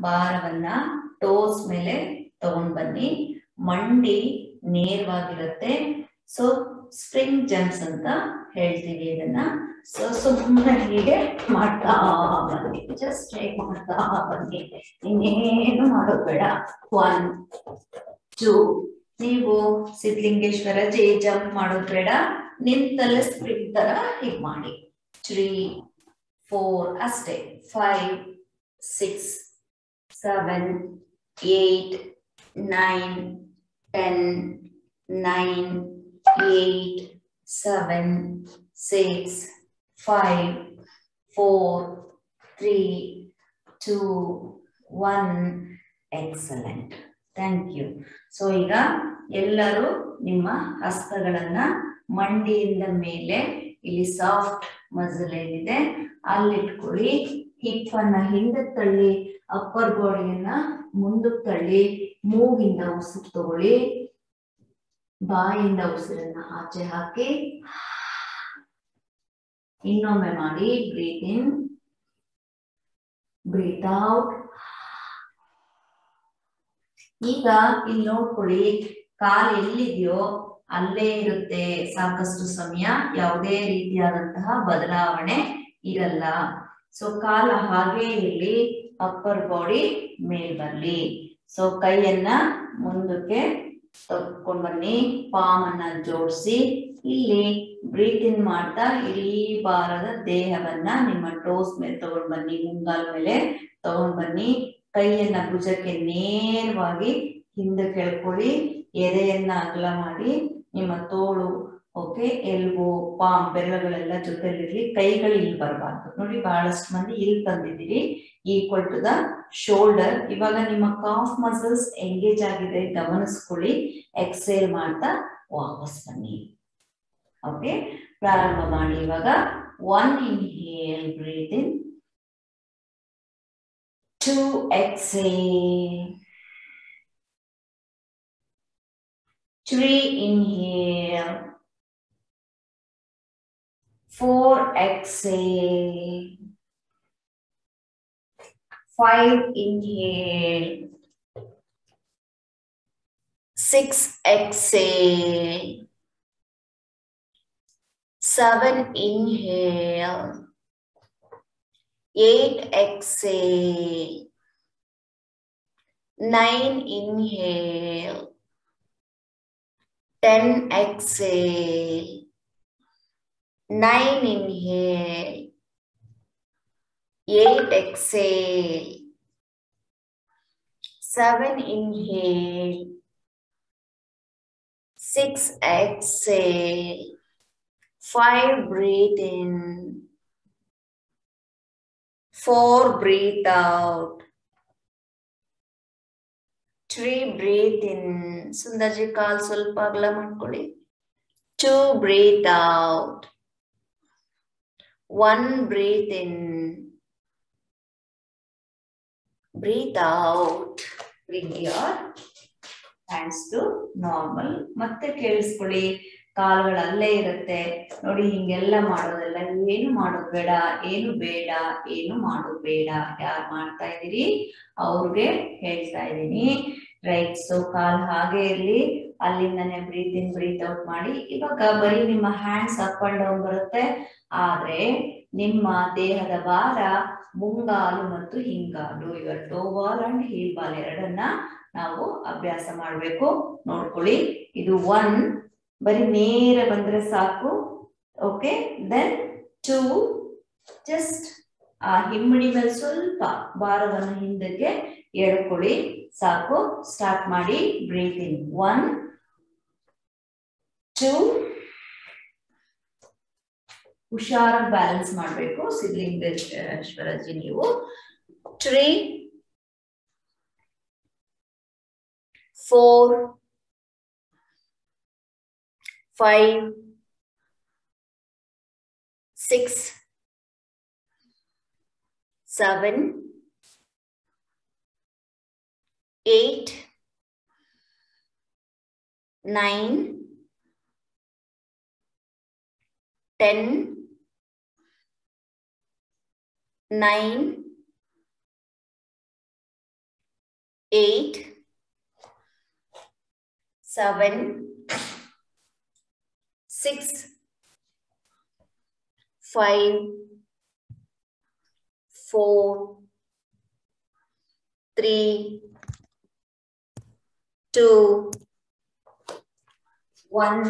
ಭಾರವನ್ನ toes ಮೇಲೆ ತಗೊಂಡ್ ಬನ್ನಿ. ಮಂಡಿ ನೇರವಾಗಿರುತ್ತೆ. ಸೊ ಸ್ಪ್ರಿಂಗ್ ಜಂಪ್ಸ್ ಅಂತ ಹೇಳ್ತೀವಿ ಇದನ್ನ. ಸೊ ಸುಮ್ಮನೆ ಹೀಗೆ ಮಾಡ್ತಾ ಬನ್ನಿ, ಜಸ್ಟ್ ಹೇಗೆ ಮಾಡ್ತಾ ಬನ್ನಿ, ಇನ್ನೇನು ಮಾಡೋದು ಬೇಡ. 1 2 ನೀವು ಸಿದ್ಧಲಿಂಗೇಶ್ವರ ಜಂಪ್ ಮಾಡೋದು ಬೇಡ, ನಿಂತಲ್ಲೇ ಸ್ಪ್ರಿಂಗ್ ತರ ಹೀಗೆ ಮಾಡಿ. 3 4 ಅಷ್ಟೇ. 5 6 7 8 9 10 9 8 7 6 5 4 3 2 1. Excellent, thank you. ಸೊ ಈಗ ಎಲ್ಲರೂ ನಿಮ್ಮ ಹಸ್ತಗಳನ್ನ ಮಂಡಿಯಿಂದ ಮೇಲೆ, ಇಲ್ಲಿ ಸಾಫ್ಟ್ ಮಸಲ್ ಏನಿದೆ ಅಲ್ಲಿಟ್ಕೊಳ್ಳಿ. ಹಿಪ್ ಅನ್ನ ಹಿಂದಕ್ಕೆ ತಳ್ಳಿ, ಅಪ್ಪರ್ ಬಾಡಿಯನ್ನ ಮುಂದಕ್ಕೆ ತಳ್ಳಿ, ಮೂಗಿಂದ ಉಸಿರು ತಗೊಳ್ಳಿ, ಬಾಯಿಂದ ಉಸಿರನ್ನ ಆಚೆ ಹಾಕಿ. ಇನ್ನೊಮ್ಮೆ ಮಾಡಿ. Breathe in, breathe out. ಈಗ ಇಲ್ಲಿ ನೋಡ್ಕೊಳ್ಳಿ, ಕಾಲು ಎಲ್ಲಿದೆಯೋ ಅಲ್ಲೇ ಇರುತ್ತೆ ಸಾಕಷ್ಟು ಸಮಯ, ಯಾವುದೇ ರೀತಿಯಾದಂತಹ ಬದಲಾವಣೆ ಇರಲ್ಲ. ಸೊ ಕಾಲ ಹಾಗೆ ಇರಲಿ, ಅಪ್ಪರ್ ಬಾಡಿ ಮೇಲ್ ಬರ್ಲಿ. ಸೊ ಕೈಯನ್ನ ಮುಂದಕ್ಕೆ ತಗೊಂಡ್ ಬನ್ನಿ, ಪಾಮ್ ಅನ್ನ ಜೋಡಿಸಿ. ಇಲ್ಲಿ ಬ್ರೀತ್ ಇನ್ ಮಾಡ್ತಾ ಇಡೀ ಭಾರದ ದೇಹವನ್ನ ನಿಮ್ಮ ಟೋಸ್ ಮೇಲೆ ತಗೊಂಡ್ ಬನ್ನಿ, ಮುಂಗಾಲ ಮೇಲೆ ತಗೊಂಡ್ ಬನ್ನಿ. ಕೈಯನ್ನ ಭುಜಕ್ಕೆ ನೇರವಾಗಿ ಹಿಂದೆ ಕೆಳ್ಕೊಳ್ಳಿ, ಎದೆಯನ್ನ ಅಗಲ ಮಾಡಿ, ನಿಮ್ಮ ತೋಳು ಓಕೆ, ಎಲ್ಬೋ, ಪಾಮ್, ಬೆರಳುಗಳೆಲ್ಲ ಜೊತೆಲಿರ್ಲಿ, ಕೈಗಳು ಇಲ್ಲಿ ಬರಬಾರ್ದು. ನೋಡಿ ಬಹಳಷ್ಟು ಮಂದಿ ಇಲ್ಲಿ ತಂದಿದ್ದೀರಿ, ಈಕ್ವಲ್ ಟು ದ ಶೋಲ್ಡರ್. ಇವಾಗ ನಿಮ್ಮ ಕಾಫ್ ಮಸಲ್ಸ್ ಎಂಗೇಜ್ ಆಗಿದೆ, ಗಮನಿಸ್ಕೊಳ್ಳಿ. ಎಕ್ಸೇಲ್ ಮಾಡ್ತಾ ವಾಪಸ್ ಬನ್ನಿ. ಓಕೆ, ಪ್ರಾರಂಭ ಮಾಡಿ. ಇವಾಗ 1 inhale, breathe in. 2 exhale. 3 inhale. 4 exhale. 5 inhale. 6 exhale. 7 inhale. 8 exhale. 9 inhale. 10 exhale. 9 inhale. 8 exhale. 7 inhale. 6 exhale. 5 breathe in. 4 breathe out. 3 breathe in. ಸುಂದರ್ಜಿ ಕಾಲ್ ಸ್ವಲ್ಪ ಅಗಲ ಮಾಡ್ಕೊಳ್ಳಿ. 2 breathe out. 1 breathe in. Breathe out. Bring your hands to normal. ಮತ್ತೆ ಕೇಳಿಸ್ಕೊಳ್ಳಿ, ಕಾಲುಗಳು ಅಲ್ಲೇ ಇರುತ್ತೆ. ನೋಡಿ, ಹಿಂಗೆಲ್ಲ ಮಾಡೋದಲ್ಲ, ಏನು ಮಾಡೋದು ಬೇಡ, ಏನು ಬೇಡ, ಏನು ಮಾಡೋದು ಬೇಡ. ಯಾರು ಮಾಡ್ತಾ ಇದ್ದೀರಿ ಅವ್ರಿಗೆ ಹೇಳ್ತಾ ಇದ್ದೀನಿ. ರೈಟ್. ಸೊ ಕಾಲ್ ಹಾಗೆ ಇರ್ಲಿ, ಅಲ್ಲಿಂದನೇ ಬ್ರೀತ್ ಇನ್ ಬ್ರೀತ್ ಔಟ್ ಮಾಡಿ. ಇವಾಗ ಬರೀ ನಿಮ್ಮ ಹ್ಯಾಂಡ್ಸ್ ಅಪ್ ಅಂಡ್ ಡೌನ್ ಬರುತ್ತೆ, ಆದ್ರೆ ನಿಮ್ಮ ದೇಹದ ಭಾರ ಮುಂಗಾಲು ಮತ್ತು ಹಿಂಗಾಲು, ಇವರ್ ಟೋ ಬಾಲ್ ಅಂಡ್ ಹೀಲ್ ಬಾಲ್ ಎರಡನ್ನ ನಾವು ಅಭ್ಯಾಸ ಮಾಡಬೇಕು. ನೋಡ್ಕೊಳ್ಳಿ, ಇದು 1 ಬರೀ ನೇರ ಬಂದ್ರೆ ಸಾಕು. ಓಕೆ, ದೆನ್ 2 ಜಸ್ಟ್ ಆ ಹಿಮ್ಮಡಿ ಮೇಲೆ ಸ್ವಲ್ಪ ಭಾರವನ್ನು ಹಿಂದಕ್ಕೆ ಎಳ್ಕೊಳ್ಳಿ, ಸಾಕು. ಸ್ಟಾರ್ಟ್ ಮಾಡಿ. ಬ್ರೀತ್ ಇನ್. 1 2. ಹುಷಾರಾಗಿ ಬ್ಯಾಲೆನ್ಸ್ ಮಾಡಬೇಕು ಸಿದ್ಧಲಿಂಗೇಶ್ವರಜಿ ನೀವು. 3 4 5 6 7 8 9 10 9 8, 7, 6, 5, 4, 3, 2, 1,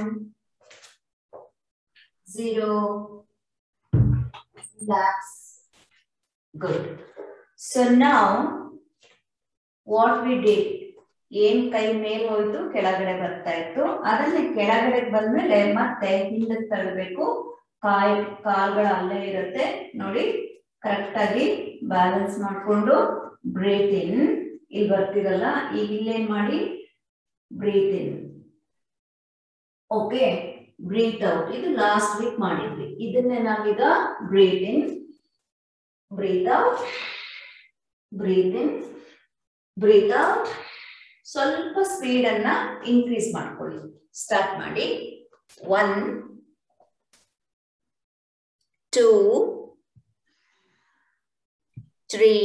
0. Relax. Good. So now what we did, ಏನ್ ಕೈ ಮೇಲೆ ಹೋಯ್ತು ಕೆಳಗಡೆ ಬರ್ತಾ ಇತ್ತು, ಅದನ್ನ ಕೆಳಗಡೆ ಬಂದ್ಮೇಲೆ ಮತ್ತೆ ಹಿಂದಕ್ಕೆ ತಳ್ಳಬೇಕು. ಕಾಲ್ಗಳ ಅಲ್ಲೇ ಇರುತ್ತೆ ನೋಡಿ, ಕರೆಕ್ಟ್ ಆಗಿ ಬ್ಯಾಲೆನ್ಸ್ ಮಾಡ್ಕೊಂಡು ಬ್ರೀತ್ ಇನ್. ಇಲ್ಲಿ ಬರ್ತಿರಲ್ಲ, ಈಗ ಇಲ್ಲೇನ್ ಮಾಡಿ breathe in. Okay, breathe out. ಇದು ಲಾಸ್ಟ್ ವೀಕ್ ಮಾಡಿದ್ವಿ. ಇದನ್ನೇ ನಾವೀಗ breathe in, breathe out, breathe in, breathe out. ಸ್ವಲ್ಪ ಸ್ಪೀಡ್ ಅನ್ನ ಇನ್ಕ್ರೀಸ್ ಮಾಡ್ಕೊಳ್ಳಿ. ಸ್ಟಾರ್ಟ್ ಮಾಡಿ. 1, 2, 3,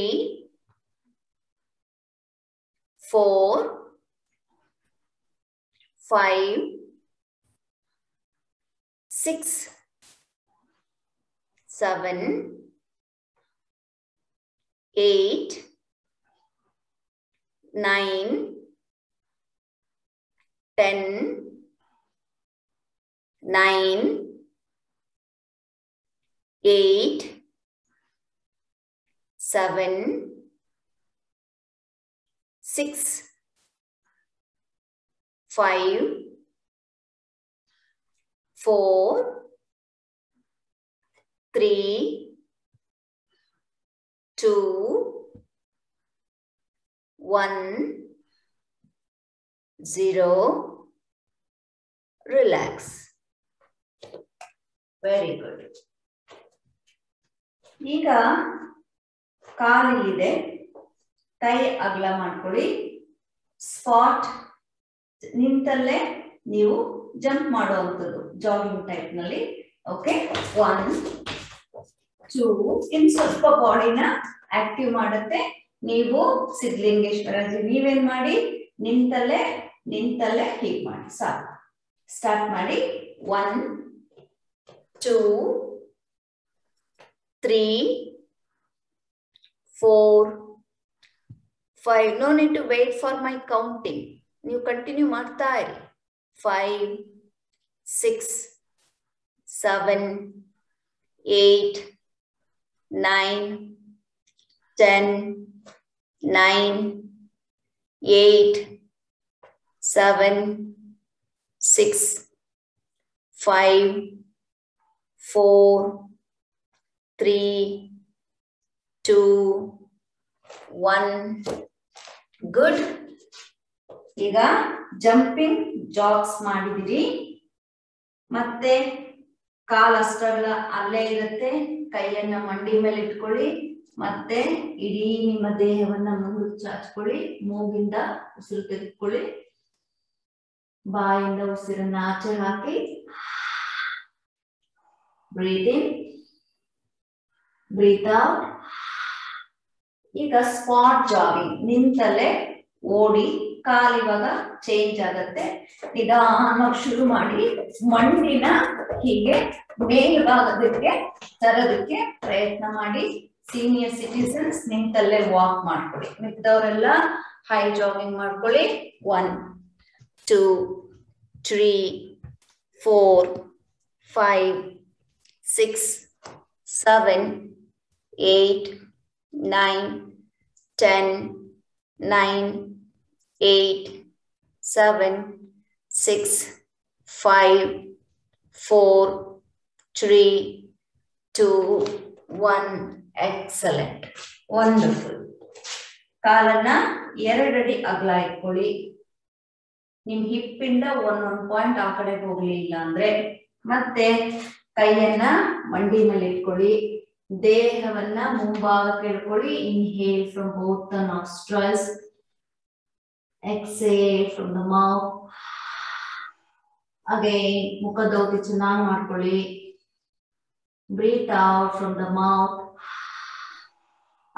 4, 5, 6, 7, 8, 9, 10, 9, 8, 7, 6, 5, 4, 3, 2, 1, 0. Relax. Very good. ಈಗ ಕಾಲಿದೆ, ಕೈ ಅಗಲ ಮಾಡ್ಕೊಳ್ಳಿ. ಸ್ಪಾಟ್ ನಿಂತಲ್ಲೇ ನೀವು ಜಂಪ್ ಮಾಡುವಂಥದ್ದು ಜಾಗಿಂಗ್ ಟೈಪ್ ನಲ್ಲಿ. ಓಕೆ, 1, 2. ಇನ್ ಸ್ವಲ್ಪ ಬಾಡಿನ ಆಕ್ಟಿವ್ ಮಾಡುತ್ತೆ. ನೀವು ಸಿದ್ಧಲಿಂಗೇಶ್ವರಜಿ ನೀವೇನ್ ಮಾಡಿ, ನಿಂತಲ್ಲೇ ಹೀಗೆ ಮಾಡಿ ಸಾಕು. ಸ್ಟಾರ್ಟ್ ಮಾಡಿ. 1, 2, 3, 4, 5. No need to wait for my counting. ನೀವು ಕಂಟಿನ್ಯೂ ಮಾಡ್ತಾ ಇರಿ. 5, 6, 7, 8, 9, 10, 9, 8, 7, 6, 5, 4, 3, 2, 1. ಗುಡ್. ಈಗ ಜಂಪಿಂಗ್ ಜಾಗ್ಸ್ ಮಾಡಿದಿರಿ. ಮತ್ತೆ ಕಾಲಷ್ಟಗಳ ಅಲ್ಲೇ ಇರುತ್ತೆ. ಕೈಯನ್ನ ಮಂಡಿ ಮೇಲೆ ಇಟ್ಕೊಳ್ಳಿ. ಮತ್ತೆ ಇಡೀ ನಿಮ್ಮ ದೇಹವನ್ನ ಮುಂದಕ್ಕೆ ಚಾಚ್ಕೊಳ್ಳಿ. ಮೂಗಿಂದ ಉಸಿರು ತೆಗೆದುಕೊಳ್ಳಿ. ಬಾಯಿಂದ ಉಸಿರನ್ನ ಆಚೆ ಹಾಕಿ. Breathe in, breathe out. ಈಗ ಸ್ಪಾಟ್ ಜಾಗಿಂಗ್, ನಿಂತಲ್ಲೇ ಓಡಿ. ಕಾಲಿವಾಗ ಚೇಂಜ್ ಆಗತ್ತೆ. ನಿಧಾನವಾಗಿ ಶುರು ಮಾಡಿ. ಮಂಡಿನ ಹೀಗೆ ಮೇಲ್ಭಾಗದಕ್ಕೆ ತರೋದಕ್ಕೆ ಪ್ರಯತ್ನ ಮಾಡಿ. ಸೀನಿಯರ್ ಸಿಟಿಸನ್ಸ್ ನಿಂತಲ್ಲೇ ವಾಕ್ ಮಾಡ್ಕೊಳ್ಳಿ. ಮಿಕ್ಕದವರೆಲ್ಲ ಹೈ ಜಾಗಿಂಗ್ ಮಾಡ್ಕೊಳ್ಳಿ. 1, 2, 3, 4, 5, 6, 7, 8, 9, 10, 9, 8, 7, 6, 5, 4, 3, 2, 1. Excellent, wonderful. ಕಾಲನ್ನ 2 ಅಡಿ ಅಗಲ ಇಟ್ಕೊಳ್ಳಿ. ನಿಮ್ ಹಿಪ್ ಇಂದ ಒಂದೊಂದು ಪಾಯಿಂಟ್ ಆ ಕಡೆ ಹೋಗ್ಲಿಲ್ಲ ಅಂದ್ರೆ ಮತ್ತೆ ಕೈಯನ್ನ ಮಂಡಿ ಮೇಲೆ ಇಟ್ಕೊಳ್ಳಿ. ದೇಹವನ್ನ ಮುಂಭಾಗಕ್ಕೆ ಇಟ್ಕೊಳ್ಳಿ. Inhale from both the nostrils, exhale from the mouth. Again ಮುಖದೌತಿ ಚೆನ್ನಾಗಿ ಮಾಡ್ಕೊಳ್ಳಿ. Breathe out from the mouth.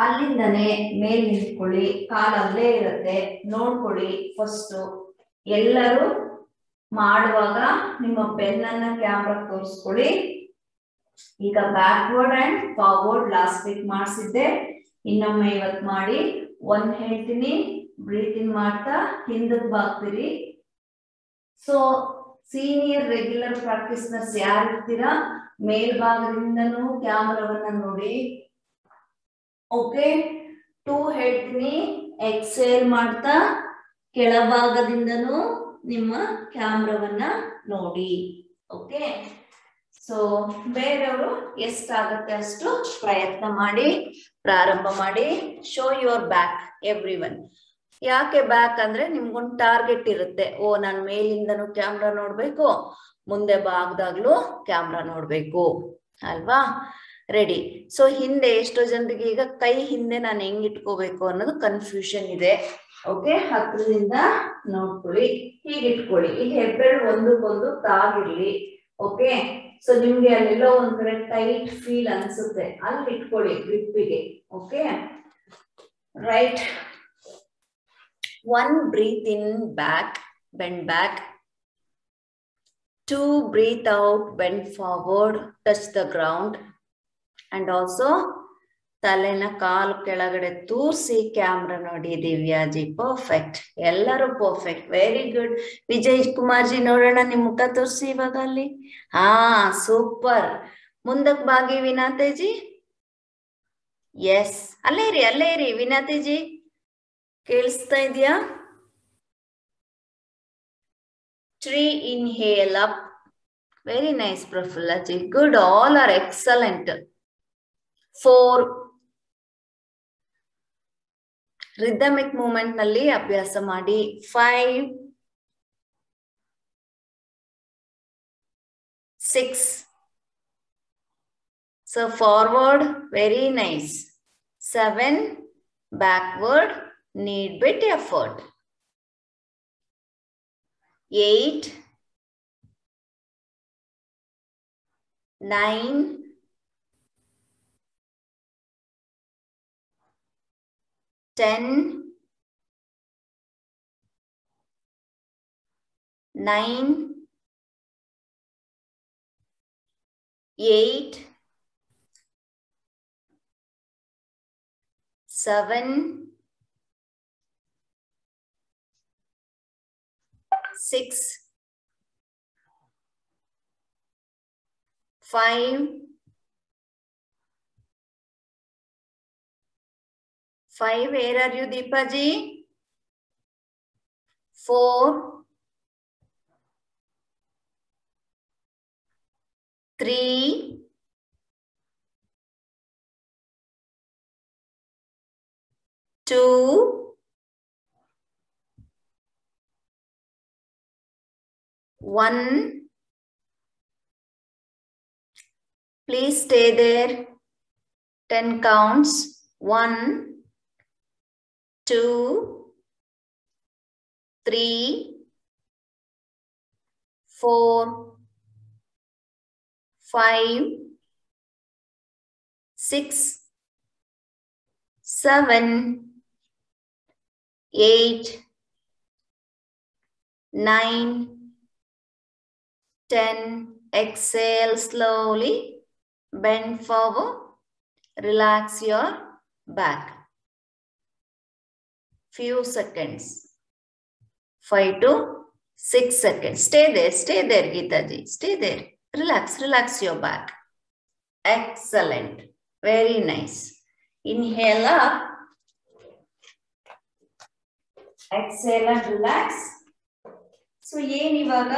ಅಲ್ಲಿಂದನೇ ಮೇಲ್ ನಿಂತ್ಕೊಳ್ಳಿ, ಕಾಲ್ ಅಲ್ಲೇ ಇರುತ್ತೆ, ನೋಡ್ಕೊಳ್ಳಿ. ಫಸ್ಟ್ ಎಲ್ಲರೂ ಮಾಡುವಾಗ ನಿಮ್ಮ ಬೆನ್ನನ್ನ ಕ್ಯಾಮ್ರಾ ತೋರಿಸ್ಕೊಳ್ಳಿ. ಈಗ backward and forward last week ಮಾಡಿಸಿದ್ದೆ, ಇನ್ನೊಮ್ಮೆ ಇವತ್ತು ಮಾಡಿ. ಒಂದ್ ಹೇಳ್ತೀನಿ, ಬ್ರೀತ್ ಇನ್ ಮಾಡ್ತಾ ಹಿಂದಕ್ಕೆ ಬಾಗ್ತೀರಿ. ಸೊ ಸೀನಿಯರ್ ರೆಗ್ಯುಲರ್ ಪ್ರಾಕ್ಟೀಸ್ನರ್ಸ್ ಯಾರು ಇರ್ತೀರಾ ಮೇಲ್ಭಾಗದಿಂದನೂ ಕ್ಯಾಮ್ರಾವನ್ನ ನೋಡಿ. ಓಕೆ, 2 ಹೇಳ್ತೀನಿ, ಎಕ್ಸೇಲ್ ಮಾಡ್ತಾ ಕೆಳಭಾಗದಿಂದನೂ ನಿಮ್ಮ ಕ್ಯಾಮ್ರಾವನ್ನ ನೋಡಿ. ಓಕೆ, ಸೊ ಬೇರೆಯವರು ಎಷ್ಟಾಗುತ್ತೆ ಅಷ್ಟು ಪ್ರಯತ್ನ ಮಾಡಿ, ಪ್ರಾರಂಭ ಮಾಡಿ. Show your back everyone. ಯಾಕೆ ಬ್ಯಾಕ್ ಅಂದ್ರೆ ನಿಮ್ಗೊಂದು ಟಾರ್ಗೆಟ್ ಇರುತ್ತೆ. ಓ, ನಾನು ಮೇಲಿಂದನೂ ಕ್ಯಾಮ್ರಾ ನೋಡ್ಬೇಕು, ಮುಂದೆ ಭಾಗದಾಗ್ಲೂ ಕ್ಯಾಮ್ರಾ ನೋಡ್ಬೇಕು ಅಲ್ವಾ? ರೆಡಿ. ಸೊ ಹಿಂದೆ ಎಷ್ಟೋ ಜನರಿಗೆ ಈಗ ಕೈ ಹಿಂದೆ ನಾನು ಹೆಂಗ್ ಇಟ್ಕೋಬೇಕು ಅನ್ನೋದು ಕನ್ಫ್ಯೂಷನ್ ಇದೆ. ಓಕೆ, ಹತ್ರದಿಂದ ನೋಡ್ಕೊಳ್ಳಿ, ಹೀಗೆ ಇಟ್ಕೊಳ್ಳಿ. ಈಗ ಹೆಬ್ಬೆರಳು ಒಂದಕ್ಕೊಂದು ತಾಗಿರ್ಲಿ. ಓಕೆ, ಸೊ ನಿಮ್ಗೆ ಅಲ್ಲೆಲ್ಲೋ ಒಂದ್ ಕಡೆ ಟೈಟ್ ಫೀಲ್ ಅನ್ಸುತ್ತೆ, ಅಲ್ಲಿ ಇಟ್ಕೊಳ್ಳಿ ಗ್ರಿಪ್ಪಿಗೆ. Okay, right. 1 breathe in back, bend back. 2 breathe out, bend forward, touch the ground. And also ತಲೆನ ಕಾಲು ಕೆಳಗಡೆ ತೂರ್ಸಿ ಕ್ಯಾಮ್ರಾ ನೋಡಿ. ದಿವ್ಯಾಜಿ ಪರ್ಫೆಕ್ಟ್, ಎಲ್ಲರೂ perfect, very good. Vijay Kumar G ನೋಡೋಣ, ನಿಮ್ ಮುಖ ತೋರಿಸಿ ಇವಾಗ ಅಲ್ಲಿ. ಹಾ, ಸೂಪರ್. ಮುಂದಕ್ಕೆ ಬಾಗಿ ವಿನಾತೆಜಿ. ಎಸ್, ಅಲ್ಲೇ ಇರಿ ವಿನಾತೆಜಿ, ಕೇಳಿಸ್ತಾ ಇದೆಯಾ? 3 inhale up. Very nice, Prafulla ji. Good, all are excellent. 4 rhythmic movement ನಲ್ಲಿ ಅಭ್ಯಾಸ ಮಾಡಿ. 5 6 so forward, very nice. 7 backward, need bit effort. 8 9 10 9 8 7 6 5 where are you, Deepa ji? 4 3 2 1. Please stay there. 10 counts. 1 2 3 4 5 6 7 8 9 10. Exhale slowly. Bend forward. Relax your back. Few seconds. 5 to 6 seconds. Stay there, Geeta ji. Stay there. Relax your back. Excellent. Very nice. Inhale up. Exhale and relax. So ಏನಿವಾಗ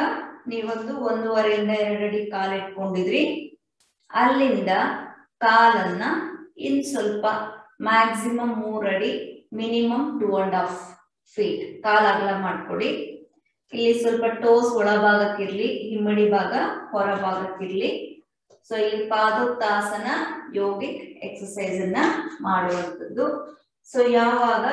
ನೀವೊಂದು 1.5 ಇಂದ 2 ಅಡಿ ಕಾಲು ಇಟ್ಕೊಂಡಿದ್ರಿ. ಅಲ್ಲಿಂದ ಕಾಲನ್ನ ಇನ್ ಸ್ವಲ್ಪ maximum 3 ಅಡಿ, minimum 2.5 feet ಕಾಲ ಅಗಲ ಮಾಡ್ಕೊಡಿ. ಇಲ್ಲಿ ಸ್ವಲ್ಪ ಟೋಸ್ ಒಳಭಾಗಕ್ಕಿರ್ಲಿ, ಹಿಮ್ಮಡಿ ಭಾಗ ಹೊರ ಭಾಗಕ್ಕಿರ್ಲಿ. ಸೊ ಇಲ್ಲಿ ಪಾದೋತ್ತಾಸನ ಯೋಗಿಕ್ ಎಕ್ಸರ್ಸೈಸ್ ಅನ್ನ ಮಾಡುವಂಥದ್ದು. ಸೊ ಯಾವಾಗ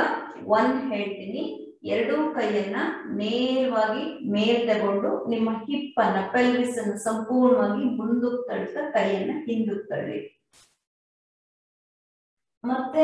1 ಹೇಳ್ತೀನಿ, 2 ಕೈಯನ್ನ ನೇರವಾಗಿ ಮೇಲ್ ತಗೊಂಡು ನಿಮ್ಮ ಹಿಪ್ ಅನ್ನ, ಪೆಲ್ವಿಸ್ ಅನ್ನು ಸಂಪೂರ್ಣವಾಗಿ ಮುಂದಕ್ಕೆ ತಳ್ತಾ ಕೈಯನ್ನ ಹಿಂದಕ್ಕೆ ತಳ್ಳಿ. ಮತ್ತೆ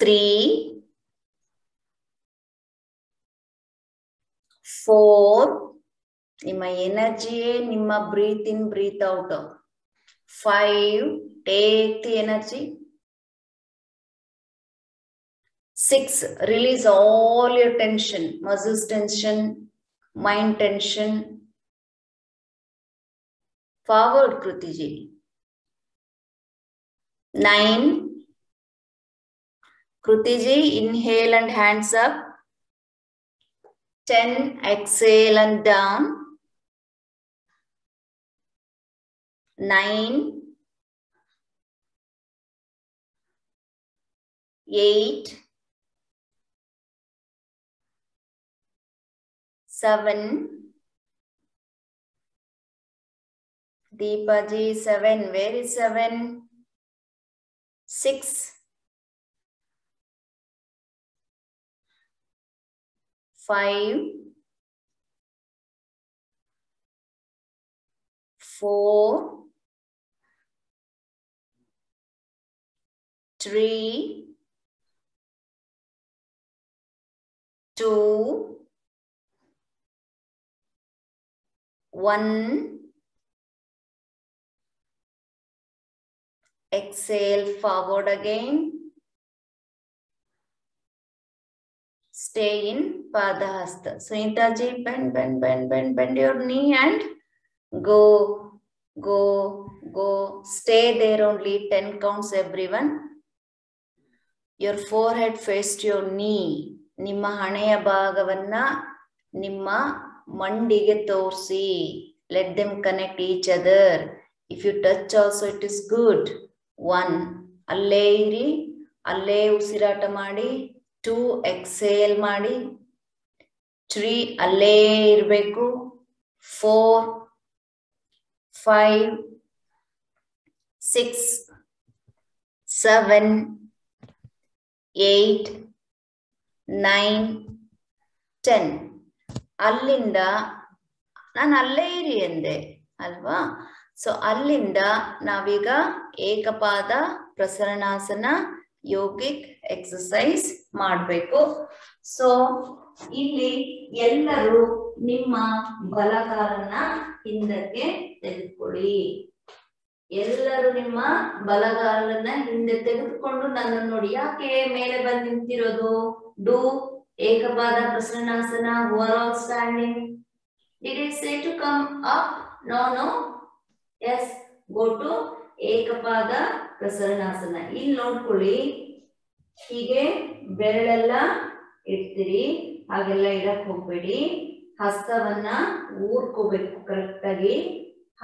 3, 4, ನಿಮ್ಮ ಎನರ್ಜಿಯೇ ನಿಮ್ಮ breathe in breathe out. 5, take the energy. 6, release all your tension, muscles tension, mind tension. Forward, Kruti ji. 9, Kruti ji, inhale and hands up. 10, exhale and down. 9, 8, 7, Deepa ji, 7, where is 7? 6, 5, 4, 3, 2, 1. Exhale, forward again. Stay in Padahasta. Sunita ji, bend your knee and go. Stay there only. 10 counts, everyone. Your forehead faced your knee. ನಿಮ್ಮ ಹಣೆಯ ಭಾಗವನ್ನ ನಿಮ್ಮ ಮಂಡಿಗೆ ತೋರಿಸಿ. Let them connect each other. If you touch also it is good. 1, ಅಲ್ಲೇ ಇರಿ, ಅಲ್ಲೇ ಉಸಿರಾಟ ಮಾಡಿ. 2, exhale ಮಾಡಿ. 3, ಅಲ್ಲೇ ಇರಬೇಕು. 4, 5, 6, 7, 8, 9, 10. ಅಲ್ಲಿಂದ ನಾನು ಅಲ್ಲೇ ಇರಿ ಎಂದೆ ಅಲ್ವಾ? ಸೊ ಅಲ್ಲಿಂದ ನಾವೀಗ ಏಕಪಾದ ಪ್ರಸರಣಾಸನ ಯೋಗಿಕ್ ಎಕ್ಸರ್ಸೈಸ್ ಮಾಡಬೇಕು. ಸೊ ಇಲ್ಲಿ ಎಲ್ಲರೂ ನಿಮ್ಮ ಬಲಗಾಲನ್ನ ಹಿಂದಕ್ಕೆ ತೆಗೆದುಕೊಳ್ಳಿ. ಎಲ್ಲರೂ ನಿಮ್ಮ ಬಲಗಾಲನ್ನ ಹಿಂದೆ ತೆಗೆದುಕೊಂಡು ನನ್ನ ನೋಡಿ. ಯಾಕೆ ಮೇಲೆ ಬಂದು ನಿಂತಿರೋದು? ಡೂ ಏಕಪಾದ ಪ್ರಸರಣಾಸನ. Over all standing. Did I say to come up? No. Yes, go to ಏಕಪಾದ ಪ್ರಸರಣಾಸನ. ಇಲ್ಲಿ ನೋಡ್ಕೊಳ್ಳಿ, ಹೀಗೆ ಬೆರಳೆಲ್ಲ ಇಡ್ತೀರಿ, ಹಾಗೆಲ್ಲ ಇಡಕ್ ಹೋಗ್ಬೇಡಿ. ಹಸ್ತವನ್ನ ಊರ್ಕೋಬೇಕು ಕರೆಕ್ಟ್ ಆಗಿ.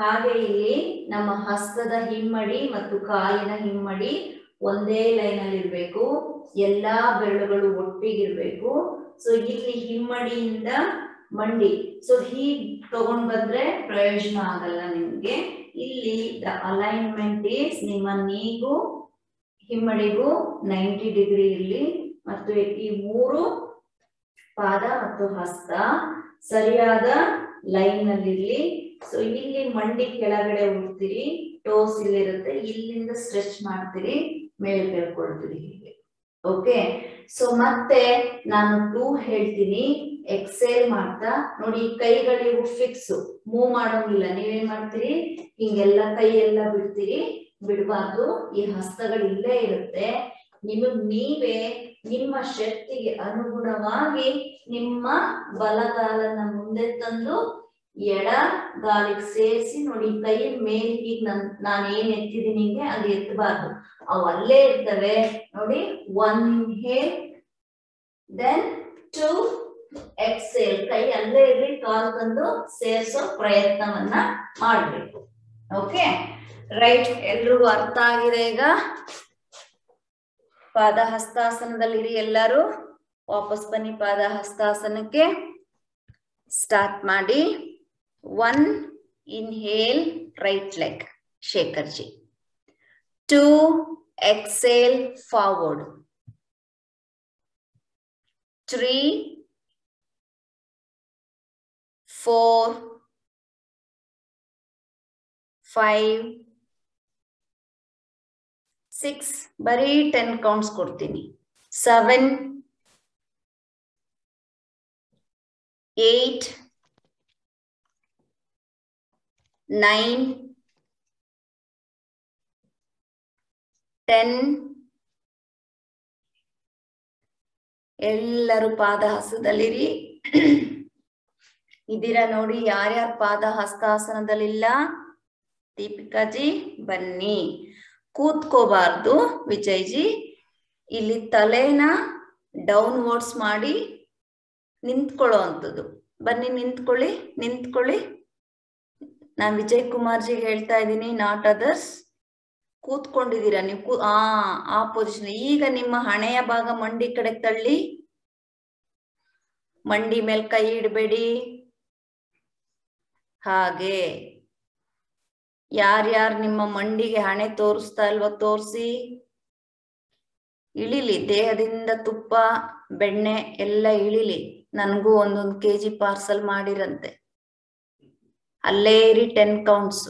ಹಾಗೆ ಇಲ್ಲಿ ನಮ್ಮ ಹಸ್ತದ ಹಿಮ್ಮಡಿ ಮತ್ತು ಕಾಲಿನ ಹಿಮ್ಮಡಿ ಒಂದೇ ಲೈನ್ ಅಲ್ಲಿ ಇರ್ಬೇಕು. ಎಲ್ಲಾ ಬೆರಳುಗಳು ಒಟ್ಟಿಗಿರ್ಬೇಕು. ಸೊ ಇಲ್ಲಿ ಹಿಮ್ಮಡಿಯಿಂದ ಮಂಡಿ, ಸೊ ಹೀಗ್ ತಗೊಂಡ್ ಬಂದ್ರೆ ಪ್ರಯೋಜನ ಆಗಲ್ಲ ನಿಮ್ಗೆ. ಇಲ್ಲಿ ದ ಅಲೈನ್ಮೆಂಟ್ ಈಸ್ ನಿಮ್ಮ ನೀಗೂ ಹಿಮ್ಮಡಿಗೂ 90 ಡಿಗ್ರಿ ಇರಲಿ ಮತ್ತು ಈ 3 ಪಾದ ಮತ್ತು ಹಸ್ತ ಸರಿಯಾದ ಲೈನ್ ಅಲ್ಲಿ ಇರ್ಲಿ. ಸೊ ಇಲ್ಲಿ ಮಂಡಿ ಕೆಳಗಡೆ ಉಡ್ತೀರಿ, ಟೋಸ್ ಇಲ್ಲಿರುತ್ತೆ, ಇಲ್ಲಿಂದ ಸ್ಟ್ರೆಚ್ ಮಾಡ್ತೀರಿ, ಮೇಲೆ ಕೇಳ್ಕೊಳ್ತೀರಿ ಹೀಗೆ. ಓಕೆ, ಸೊ ಮತ್ತೆ ನಾನು 2 ಹೇಳ್ತೀನಿ. ಎಕ್ಸೇಲ್ ಮಾಡ್ತಾ ನೋಡಿ, ಕೈಗಳಿವು ಫಿಕ್ಸ್, ಮೂವ್ ಮಾಡೋಂಗಿಲ್ಲ. ನೀವೇನ್ ಮಾಡ್ತೀರಿ? ಹಿಂಗೆಲ್ಲ ಕೈ ಎಲ್ಲ ಬಿಡ್ತೀರಿ, ಬಿಡಬಾರ್ದು. ಈ ಹಸ್ತಗಳು ಇಲ್ಲೇ ಇರುತ್ತೆ. ನಿಮಗ್ ನೀವೇ ನಿಮ್ಮ ಶಕ್ತಿಗೆ ಅನುಗುಣವಾಗಿ ನಿಮ್ಮ ಬಲಗಾಲನ್ನ ಮುಂದೆ ತಂದು ಎಡ ಗಾಲಿಗೆ ಸೇರಿಸಿ ನೋಡಿ. ಕೈ ಮೇಲೆ ಈಗ ನಾನು ಏನ್ ಎತ್ತಿದೀನಿ ಅದು ಎತ್ತಬಾರ್ದು, ಅವು ಅಲ್ಲೇ ಇರ್ತವೆ ನೋಡಿ. 1 inhale, then 2 exhale. ಕೈ ಅಲ್ಲೇ ಇರ್ಲಿ, ಕಾಲ್ ತಂದು ಸೇರಿಸೋ ಪ್ರಯತ್ನವನ್ನ ಮಾಡ್ಬೇಕು. Okay, right. ಎಲ್ರಿಗೂ ಅರ್ಥ ಆಗಿದೆ ಈಗ? ಪಾದ ಹಸ್ತಾಸನದಲ್ಲಿರಿ ಎಲ್ಲರೂ. ವಾಪಸ್ ಬನ್ನಿ ಪಾದ ಹಸ್ತಾಸನಕ್ಕೆ. ಸ್ಟಾರ್ಟ್ ಮಾಡಿ. 1 inhale, right leg, Shekharji. 2 exhale, forward. 3, 4, 5, 6, ಬರೀ 10 counts ಕೊಡ್ತೀನಿ. 7, 8, 9, 10. ಎಲ್ಲರೂ ಪಾದ ಹಸ್ತದಲ್ಲಿರಿ. ಇದೀರಾ ನೋಡಿ, ಯಾರ್ಯಾರ ಪಾದ ಹಸ್ತಾಸನದಲ್ಲಿಲ್ಲ? ದೀಪಿಕಾಜಿ ಬನ್ನಿ. ಕೂತ್ಕೋಬಾರ್ದು ವಿಜಯ್ಜಿ. ಇಲ್ಲಿ ತಲೆನ ಡೌನ್ವರ್ಡ್ಸ್ ಮಾಡಿ ನಿಂತ್ಕೊಳ್ಳೋ ಅಂಥದ್ದು. ಬನ್ನಿ ನಿಂತ್ಕೊಳ್ಳಿ, ನಿಂತ್ಕೊಳ್ಳಿ. ನಾನು ವಿಜಯ್ ಕುಮಾರ್ಜಿಗೆ ಹೇಳ್ತಾ ಇದ್ದೀನಿ, ನಾಟ್ ಅದರ್ಸ್. ಕೂತ್ಕೊಂಡಿದ್ದೀರಾ ನೀವು? ಆ ಪೊಸಿಷನ್. ಈಗ ನಿಮ್ಮ ಹಣೆಯ ಭಾಗ ಮಂಡಿ ಕಡೆ ತಳ್ಳಿ, ಮಂಡಿ ಮೇಲೆ ಕೈ ಇಡಬೇಡಿ. ಹಾಗೆ ಯಾರ್ಯಾರು ನಿಮ್ಮ ಮಂಡಿಗೆ ಹಣೆ ತೋರಿಸ್ತಾ ಇಲ್ವೋ ತೋರಿಸಿ. ಇಳಿಲಿ, ದೇಹದಿಂದ ತುಪ್ಪ ಬೆಣ್ಣೆ ಎಲ್ಲ ಇಳಿಲಿ. ನನಗೂ 1 kg ಪಾರ್ಸಲ್ ಮಾಡಿರಂತೆ. ಅಲ್ಲೇ ಇರಿ, 10 ಕೌಂಟ್ಸ್.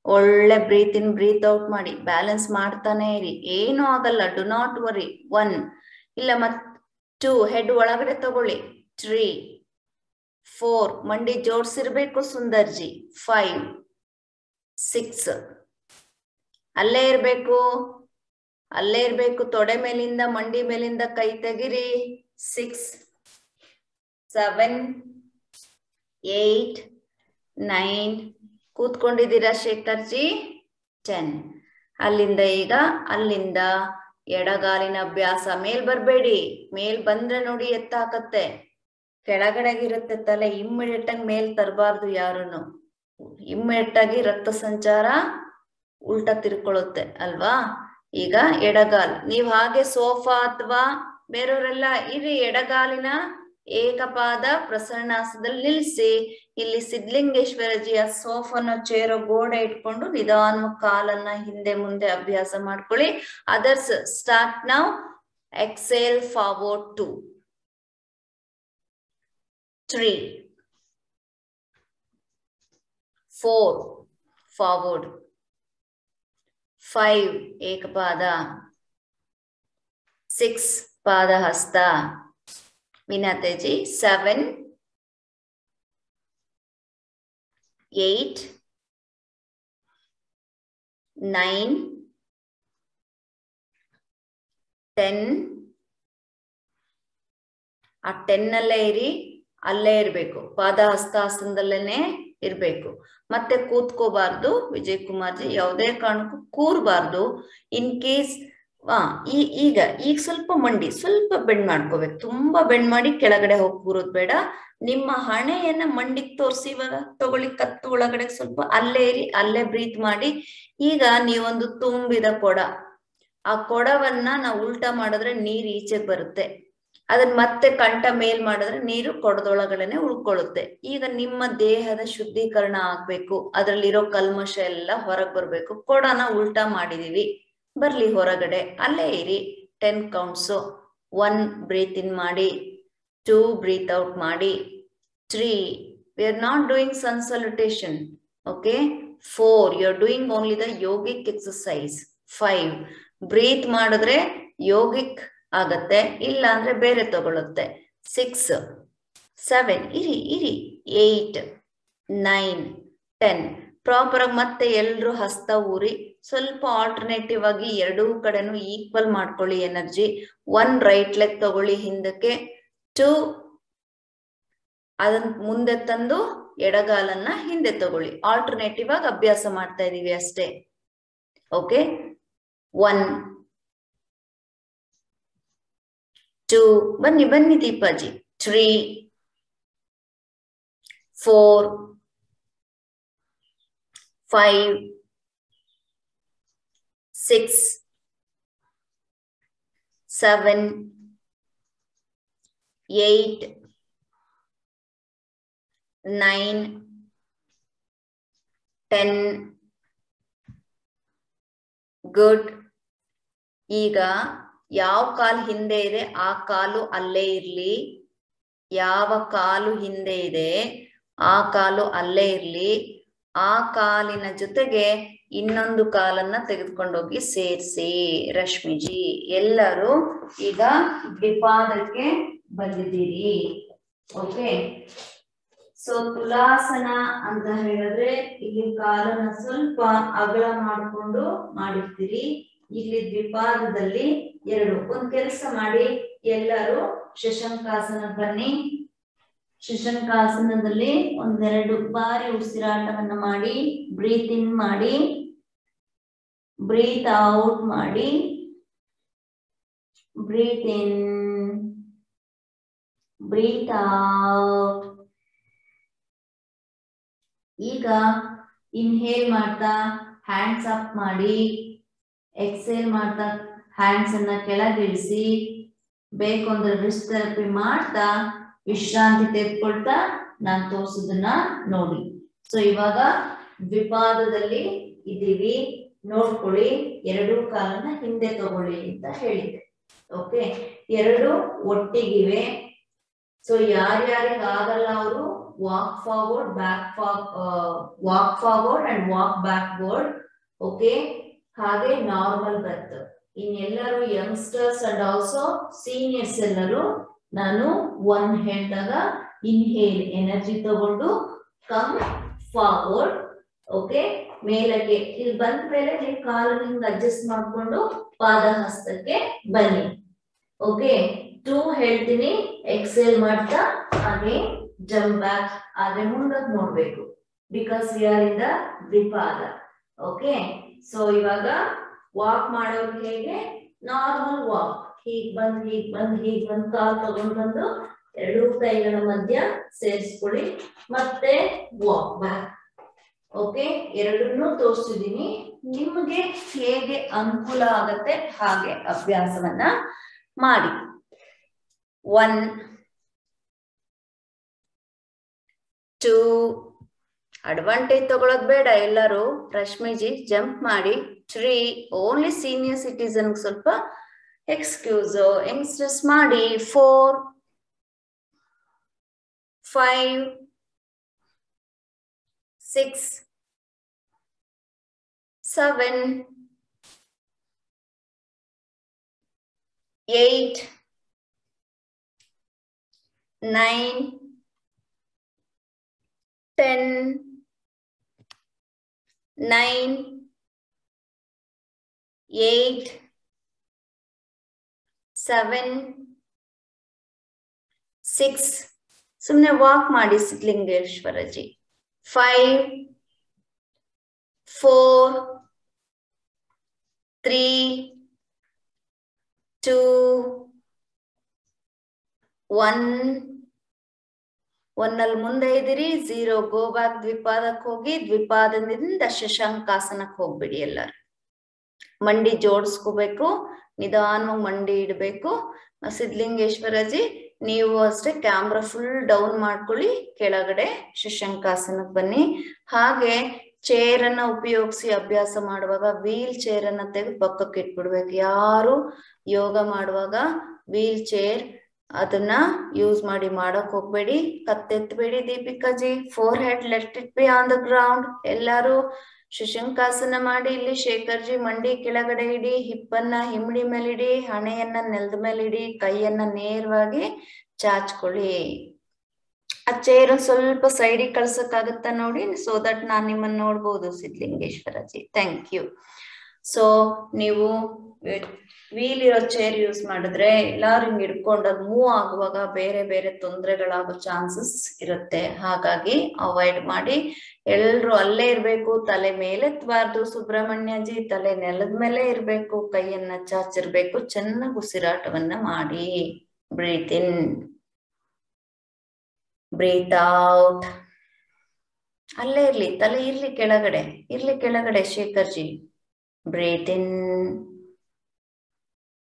ಒಳ್ಳೆ ಬ್ರೀತ್ ಇನ್ ಬ್ರೀತ್ ಔಟ್ ಮಾಡಿ, ಬ್ಯಾಲೆನ್ಸ್ ಮಾಡ್ತಾನೆ ಇರಿ, ಏನು ಆಗಲ್ಲ. Do not worry. 1 ಇಲ್ಲ, 2 ಹೆಡ್ ಒಳಗಡೆ ತಗೊಳ್ಳಿ. 3, 4 ಮಂಡಿ ಜೋಡ್ಸಿರ್ಬೇಕು ಸುಂದರ್ಜಿ. 5, 6 ಅಲ್ಲೇ ಇರ್ಬೇಕು, ಅಲ್ಲೇ ಇರ್ಬೇಕು. ತೊಡೆ ಮೇಲಿಂದ ಮಂಡಿ ಮೇಲಿಂದ ಕೈ ತೆಗಿರಿ. 6, 7, 8, 9 ಕೂತ್ಕೊಂಡಿದ್ದೀರಾ ಶೇಖರ್ಜಿ? 10. ಅಲ್ಲಿಂದ ಈಗ ಅಲ್ಲಿಂದ ಎಡಗಾಲಿನ ಅಭ್ಯಾಸ. ಮೇಲ್ ಬರ್ಬೇಡಿ. ಮೇಲ್ ಬಂದ್ರೆ ನೋಡಿ ಎತ್ತಾಕತ್ತೆ, ಕೆಳಗಡೆಗಿರುತ್ತೆ ತಲೆ. ಇಮ್ಮಿಡಿಯೇಟ್ ಆಗಿ ಮೇಲ್ ತರಬಾರ್ದು ಯಾರನ್ನು. ಇಮ್ಮಿಡಿಯೇಟ್ ಆಗಿ ರಕ್ತ ಸಂಚಾರ ಉಲ್ಟಾ ತಿರ್ಕೊಳ್ಳುತ್ತೆ ಅಲ್ವಾ? ಈಗ ಎಡಗಾಲ್. ನೀವ್ ಹಾಗೆ ಸೋಫಾ ಅಥವಾ ಬೇರೆಯವರೆಲ್ಲ ಇರಿ, ಎಡಗಾಲಿನ ಏಕಪಾದ ಪ್ರಸರಣಾಸನದಲ್ಲಿ ನಿಲ್ಲಿಸಿ. ಇಲ್ಲಿ ಸಿದ್ಧಲಿಂಗೇಶ್ವರಜಿಯ ಸೋಫಾನ ಚೇರೋ ಗೋಡೆ ಇಟ್ಕೊಂಡು ನಿಧಾನ ಕಾಲನ್ನ ಹಿಂದೆ ಮುಂದೆ ಅಭ್ಯಾಸ ಮಾಡ್ಕೊಳ್ಳಿ. Others start now. Exhale forward 2, 3, 4 forward, 5 ಏಕಪಾದ, 6 ಪಾದ ಹಸ್ತ. ವಿನಾತೆಜಿ 7, 8, 9, 10. ಆ 10 ಅಲ್ಲೇ ಇರಿ, ಅಲ್ಲೇ ಇರ್ಬೇಕು. ಪಾದ ಹಸ್ತಾಸನದಲ್ಲೇನೆ ಇರ್ಬೇಕು. ಮತ್ತೆ ಕೂತ್ಕೋಬಾರ್ದು ವಿಜಯ್ ಕುಮಾರ್ಜಿ, ಯಾವುದೇ ಕಾರಣಕ್ಕೂ ಕೂರ್ಬಾರ್ದು. ಇನ್ ಕೇಸ್ ಈಗ ಸ್ವಲ್ಪ ಮಂಡಿ ಸ್ವಲ್ಪ ಬೆಂಡ್ ಮಾಡ್ಕೋಬೇಕು. ತುಂಬಾ ಬೆಂಡ್ ಮಾಡಿ ಕೆಳಗಡೆ ಹೋಗಿ ಕೂರೋದು ಬೇಡ. ನಿಮ್ಮ ಹಣೆಯನ್ನ ಮಂಡಿಗೆ ತೋರಿಸಿ. ಇವಾಗ ತಗೊಳ್ಳಿ, ಕತ್ತು ಒಳಗಡೆ ಸ್ವಲ್ಪ ಅಲ್ಲೇ ಇರಿ, ಅಲ್ಲೇ ಬ್ರೀತ್ ಮಾಡಿ. ಈಗ ನೀವೊಂದು ತುಂಬಿದ ಕೊಡ, ಆ ಕೊಡವನ್ನ ನಾವು ಉಲ್ಟಾ ಮಾಡಿದ್ರೆ ನೀರ್ ಈಚೆಗೆ ಬರುತ್ತೆ. ಅದನ್ನ ಮತ್ತೆ ಕಂಠ ಮೇಲ್ ಮಾಡಿದ್ರೆ ನೀರು ಕೊಡದೊಳಗಡೆನೆ ಉಳ್ಕೊಳ್ಳುತ್ತೆ. ಈಗ ನಿಮ್ಮ ದೇಹದ ಶುದ್ಧೀಕರಣ ಆಗ್ಬೇಕು, ಅದ್ರಲ್ಲಿರೋ ಕಲ್ಮಶ ಎಲ್ಲ ಹೊರಗೆ ಬರ್ಬೇಕು. ಕೊಡನ ಉಲ್ಟಾ ಮಾಡಿದೀವಿ, ಬರ್ಲಿ ಹೊರಗಡೆ. ಅಲ್ಲೇ ಇರಿ, 10 ಕೌಂಟ್ಸು. 1 ಬ್ರೀತ್ ಇನ್ ಮಾಡಿ, 2 ಬ್ರೀತ್ ಔಟ್ ಮಾಡಿ, 3 we are not doing sun salutation, okay. 4 you are doing only the yogic exercise. 5 breathe ಮಾಡಿದ್ರೆ ಯೋಗಿಕ್ ಆಗತ್ತೆ, ಇಲ್ಲ ಅಂದ್ರೆ ಬೇರೆ ತಗೊಳುತ್ತೆ. 6, 7 ಇರಿ ಇರಿ, 8, 9, 10 ಪ್ರಾಪರ್ ಆಗಿ. ಮತ್ತೆ ಎಲ್ರು ಹಸ್ತ ಊರಿ ಸ್ವಲ್ಪ ಆಲ್ಟರ್ನೇಟಿವ್ ಆಗಿ ಎರಡೂ ಕಡೆನೂ ಈಕ್ವಲ್ ಮಾಡ್ಕೊಳ್ಳಿ ಎನರ್ಜಿ. 1 ರೈಟ್ ಲೆಗ್ ತಗೊಳ್ಳಿ ಹಿಂದಕ್ಕೆ, 2 ಅದನ್ನ ಮುಂದೆ ತಂದು ಎಡಗಾಲನ್ನ ಹಿಂದೆ ತಗೊಳ್ಳಿ. ಆಲ್ಟರ್ನೇಟಿವ್ ಆಗಿ ಅಭ್ಯಾಸ ಮಾಡ್ತಾ ಇದೀವಿ ಅಷ್ಟೇ. ಓಕೆ, 1, 2 ಬನ್ನಿ ಬನ್ನಿ ದೀಪಾಜಿ. 3, 4, 5, 6, 7, 8, 9, 10. ಗುಡ್. ಈಗ ಯಾವ ಕಾಲು ಹಿಂದೆ ಇದೆ ಆ ಕಾಲು ಅಲ್ಲೇ ಇರ್ಲಿ. ಯಾವ ಕಾಲು ಹಿಂದೆ ಇದೆ ಆ ಕಾಲು ಅಲ್ಲೇ ಇರ್ಲಿ. ಆ ಕಾಲಿನ ಜೊತೆಗೆ ಇನ್ನೊಂದು ಕಾಲನ್ನ ತೆಗೆದುಕೊಂಡೋಗಿ ಸೇರಿಸಿ. ರಶ್ಮಿಜಿ ಎಲ್ಲರೂ ಈಗ ದ್ವಿಪಾದಕ್ಕೆ ಬಂದಿದ್ದೀರಿ. ಓಕೆ, ಸೊ ತುಲಾಸನ ಅಂತ ಹೇಳಿದ್ರೆ ಇಲ್ಲಿ ಕಾಲನ್ನ ಸ್ವಲ್ಪ ಅಗಲ ಮಾಡಿಕೊಂಡು ಮಾಡಿರ್ತೀರಿ. ಇಲ್ಲಿ ದ್ವಿಪಾದದಲ್ಲಿ ಎರಡು. ಒಂದ್ ಕೆಲಸ ಮಾಡಿ, ಎಲ್ಲರೂ ಶಶಂಕಾಸನ ಬನ್ನಿ. ಶಶಂಕಾಸನದಲ್ಲಿ ಒಂದೆರಡು ಬಾರಿ ಉಸಿರಾಟವನ್ನ ಮಾಡಿ, ಬ್ರೀತ್ ಇನ್ ಮಾಡಿ, ಬ್ರೀತ್ ಔಟ್ ಮಾಡಿ, ಬ್ರೀತ್ ಇನ್, ಬ್ರೀತ್ ಔಟ್. ಈಗ ಇನ್ಹೇಲ್ ಮಾಡ್ತಾ ಹ್ಯಾಂಡ್ಸ್ ಅಪ್ ಮಾಡಿ, ಎಕ್ಸೇಲ್ ಮಾಡ್ತಾ ಹ್ಯಾಂಡ್ಸ್ ಅನ್ನ ಕೆಳಗಿಳಿಸಿ, ಬೇಕು ಅಂದ್ರೆ ರಿಸ್ಟ್ ಥೆರಪಿ ಮಾಡ್ತಾ ವಿಶ್ರಾಂತಿ ತೆಗೆದುಕೊಳ್ತಾ ನಾನು ತೋರಿಸೋದನ್ನ ನೋಡಿ. ಸೊ ಇವಾಗ ದ್ವಿಪಾದದಲ್ಲಿ ಇದ್ದೀವಿ, ನೋಡ್ಕೊಳ್ಳಿ. ಎರಡೂ ಕಾಲನ್ನ ಹಿಂದೆ ತಗೊಳ್ಳಿ ಅಂತ ಹೇಳಿದೆ. ಓಕೆ, ಎರಡು ಒಟ್ಟಿಗಿವೆ. ಸೊ ಯಾರ್ಯಾರಿಗೆ ಆಗಲ್ಲ ಅವರು walk forward, walk forward and walk backward. Okay, ಹಾಗೆ ನಾರ್ಮಲ್ ಬ್ರೆತ್. ಇನ್ನೆಲ್ಲರೂ ಯಂಗ್ಸ್ಟರ್ಸ್ ಅಂಡ್ ಆಲ್ಸೋ ಸೀನಿಯರ್ಸ್ ಎಲ್ಲರೂ ನಾನು ಒನ್ ಹೇಳಿದಾಗ ಇನ್ಹೇಲ್ ಎನರ್ಜಿ ತಗೊಂಡು ಕಮ್ ಫಾರ್ವರ್ಡ್. ಓಕೆ, ಮೇಲಕ್ಕೆ ಇಲ್ಲಿ ಬಂದ ಮೇಲೆ ನೀವು ಕಾಲನ್ನು ಅಡ್ಜಸ್ಟ್ ಮಾಡ್ಕೊಂಡು ಪಾದ ಹಸ್ತಕ್ಕೆ ಬನ್ನಿ. ಓಕೆ, 2 ಹೇಳ್ತೀನಿ, ಎಕ್ಸೇಲ್ ಮಾಡ್ತಾ ಹಾಗೆ ಜಂಪ್ ಬ್ಯಾಕ್. ಆದ್ರೆ ಮುಂದಕ್ಕೆ ನೋಡ್ಬೇಕು, because we are in the ದ್ವಿಪಾದ. ಓಕೆ, ಸೊ ಇವಾಗ ವಾಕ್ ಮಾಡೋದು ಹೇಗೆ? Normal walk. ಹೀಗ್ ಬಂದ್ ಹೀಗ್ ಬಂದ್ ಹೀಗ್ ಬಂದ್ ಕಾಲ್ ತಗೊಂಡ್ ಬಂದು ಎರಡೂ ಕೈಗಳ ಮಧ್ಯ ಸೇರಿಸ್ಕೊಳ್ಳಿ, ಮತ್ತೆ ವಾಕ್ ಬ್ಯಾಕ್. ಓಕೆ, ಎರಡನ್ನೂ ತೋರಿಸಿದೀನಿ. ನಿಮಗೆ ಹೇಗೆ ಅನುಕೂಲ ಆಗತ್ತೆ ಹಾಗೆ ಅಭ್ಯಾಸವನ್ನ ಮಾಡಿ. 1 2 ಅಡ್ವಾಂಟೇಜ್ ತಗೊಳೋದ್ ಬೇಡ. ಎಲ್ಲರೂ ರಶ್ಮಿಜಿ ಜಂಪ್ ಮಾಡಿ. 3 ಓನ್ಲಿ ಸೀನಿಯರ್ ಸಿಟಿಸನ್ ಸ್ವಲ್ಪ ಎಕ್ಸ್ಕ್ಯೂಸ್, ಯಂಗ್ಸ್ಟರ್ಸ್ ಮಾಡಿ. 4 5 6 7 8 9 10 9 8 7 6. ಸುಮ್ನೆ ವಾಕ್ ಮಾಡಿ ಸಿದ್ಧಲಿಂಗೇಶ್ವರಜಿ. 5 4 3 2 1. 1 ಅಲ್ಲಿ ಮುಂದೆ ಇದ್ದೀರಿ. 0 ಗೋ ಬ್ಯಾಕ್. ದ್ವಿಪಾದಕ್ಕೆ ಹೋಗಿ ದ್ವಿಪಾದದಿಂದ ಶಶಾಂಕಾಸನಕ್ಕೆ ಹೋಗ್ಬಿಡಿ. ಎಲ್ಲರೂ ಮಂಡಿ ಜೋಡಿಸ್ಕೋಬೇಕು, ನಿಧಾನವಾಗಿ ಮಂಡಿ ಇಡಬೇಕು. ಸಿದ್ಧಲಿಂಗೇಶ್ವರಜಿ ನೀವು ಅಷ್ಟೇ ಕ್ಯಾಮ್ರಾ ಫುಲ್ ಡೌನ್ ಮಾಡ್ಕೊಳ್ಳಿ. ಕೆಳಗಡೆ ಶಶಾಂಕಾಸನಕ್ಕೆ ಬನ್ನಿ. ಹಾಗೆ ಚೇರ್ ಅನ್ನ ಉಪಯೋಗಿಸಿ ಅಭ್ಯಾಸ ಮಾಡುವಾಗ ವೀಲ್ ಚೇರ್ ಅನ್ನ ತೆಗೆದು ಪಕ್ಕಕ್ಕೆ ಇಟ್ಬಿಡ್ಬೇಕು. ಯಾರು ಯೋಗ ಮಾಡುವಾಗ ವೀಲ್ ಚೇರ್ ಅದನ್ನ ಯೂಸ್ ಮಾಡಿ ಮಾಡಕ್ ಹೋಗ್ಬೇಡಿ. ಕತ್ತೆತ್ಬೇಡಿ ದೀಪಿಕಾಜಿ. 4 head let it be on the ground. ಎಲ್ಲಾರು ಶಶಾಂಕಾಸನ ಮಾಡಿ. ಇಲ್ಲಿ ಶೇಖರ್ಜಿ ಮಂಡಿ ಕೆಳಗಡೆ ಇಡಿ, ಹಿಪ್ಪನ್ನ ಹಿಮ್ಮಡಿ ಮೇಲೆ ಇಡಿ, ಹಣೆಯನ್ನ ನೆಲದ ಮೇಲೆ ಇಡಿ, ಕೈಯನ್ನ ನೇರವಾಗಿ ಚಾಚ್ಕೊಳ್ಳಿ. ಆ ಚೇರ್ ಸ್ವಲ್ಪ ಸೈಡಿಗೆ ಕಳ್ಸಕ್ಕಾಗತ್ತಾ ನೋಡಿ, ಸೋ ದಟ್ ನಾನ್ ನಿಮ್ಮನ್ನ ನೋಡ್ಬೋದು ಸಿದ್ಧಲಿಂಗೇಶ್ವರಜಿ. Thank you. ಸೊ ನೀವು ವೀಲ್ ಇರೋ ಚೇರ್ ಯೂಸ್ ಮಾಡಿದ್ರೆ ಎಲ್ಲಾರು ಹಿಂಗ್ ಹಿಡ್ಕೊಂಡು ಅದು ಮೂವ್ ಆಗುವಾಗ ಬೇರೆ ಬೇರೆ ತೊಂದರೆಗಳಾಗೋ ಚಾನ್ಸಸ್ ಇರುತ್ತೆ. ಹಾಗಾಗಿ ಅವಾಯ್ಡ್ ಮಾಡಿ. ಎಲ್ರು ಅಲ್ಲೇ ಇರ್ಬೇಕು, ತಲೆ ಮೇಲೆತ್ತಬಾರ್ದು. ಸುಬ್ರಹ್ಮಣ್ಯಜಿ ತಲೆ ನೆಲದ ಮೇಲೆ ಇರ್ಬೇಕು, ಕೈಯನ್ನ ಚಾಚಿರ್ಬೇಕು. ಚೆನ್ನಾಗಿ ಉಸಿರಾಟವನ್ನ ಮಾಡಿ. Breathe in, breathe out. ಅಲ್ಲೇ ಇರ್ಲಿ, ತಲೆ ಇರ್ಲಿ ಕೆಳಗಡೆ, ಇರ್ಲಿ ಕೆಳಗಡೆ. ಶೇಖರ್ಜಿ ಬ್ರೀತ್ ಇನ್,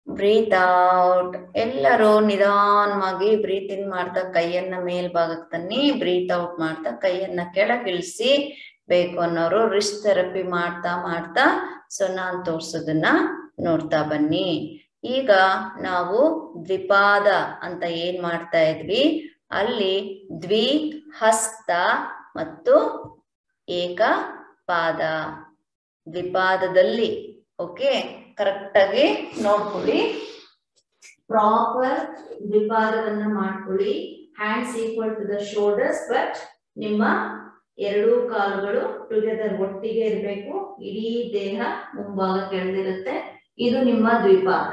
ಬ್ರೀತ್ ಔಟ್. ಎಲ್ಲರೂ ನಿಧಾನವಾಗಿ ಬ್ರೀತ್ ಇನ್ ಮಾಡ್ತಾ ಕೈಯನ್ನ ಮೇಲ್ಭಾಗಕ್ಕೆ ತನ್ನಿ. ಬ್ರೀತ್ ಔಟ್ ಮಾಡ್ತಾ ಕೈಯನ್ನ ಕೆಳಗಿಳಿಸಿ. ಬೇಕು ಅನ್ನೋರು ರಿಸ್ಟ್ ಥೆರಪಿ ಮಾಡ್ತಾ ಮಾಡ್ತಾ ಸೊ ನಾನ್ ತೋರ್ಸೋದನ್ನ ನೋಡ್ತಾ ಬನ್ನಿ. ಈಗ ನಾವು ದ್ವಿಪಾದ ಅಂತ ಏನ್ ಮಾಡ್ತಾ ಇದ್ವಿ, ಅಲ್ಲಿ ದ್ವಿ ಹಸ್ತ ಮತ್ತು ಏಕ ಪಾದ. ದ್ವಿಪಾದದಲ್ಲಿ. ಓಕೆ, ಕರೆಕ್ಟ್ ಆಗಿ ನೋಡ್ಕೊಳ್ಳಿ. ಪ್ರಾಪರ್ ದ್ವಿಪಾದವನ್ನ ಮಾಡ್ಕೊಳ್ಳಿ. Hands equal to the shoulders, but ನಿಮ್ಮ ಎರಡೂ ಕಾಲುಗಳು ಟುಗೆದರ್ ಒಟ್ಟಿಗೆ ಇರಬೇಕು. ಇಡೀ ದೇಹ ಮುಂಭಾಗ ಕೆಳದಿರುತ್ತೆ. ಇದು ನಿಮ್ಮ ದ್ವಿಪಾದ.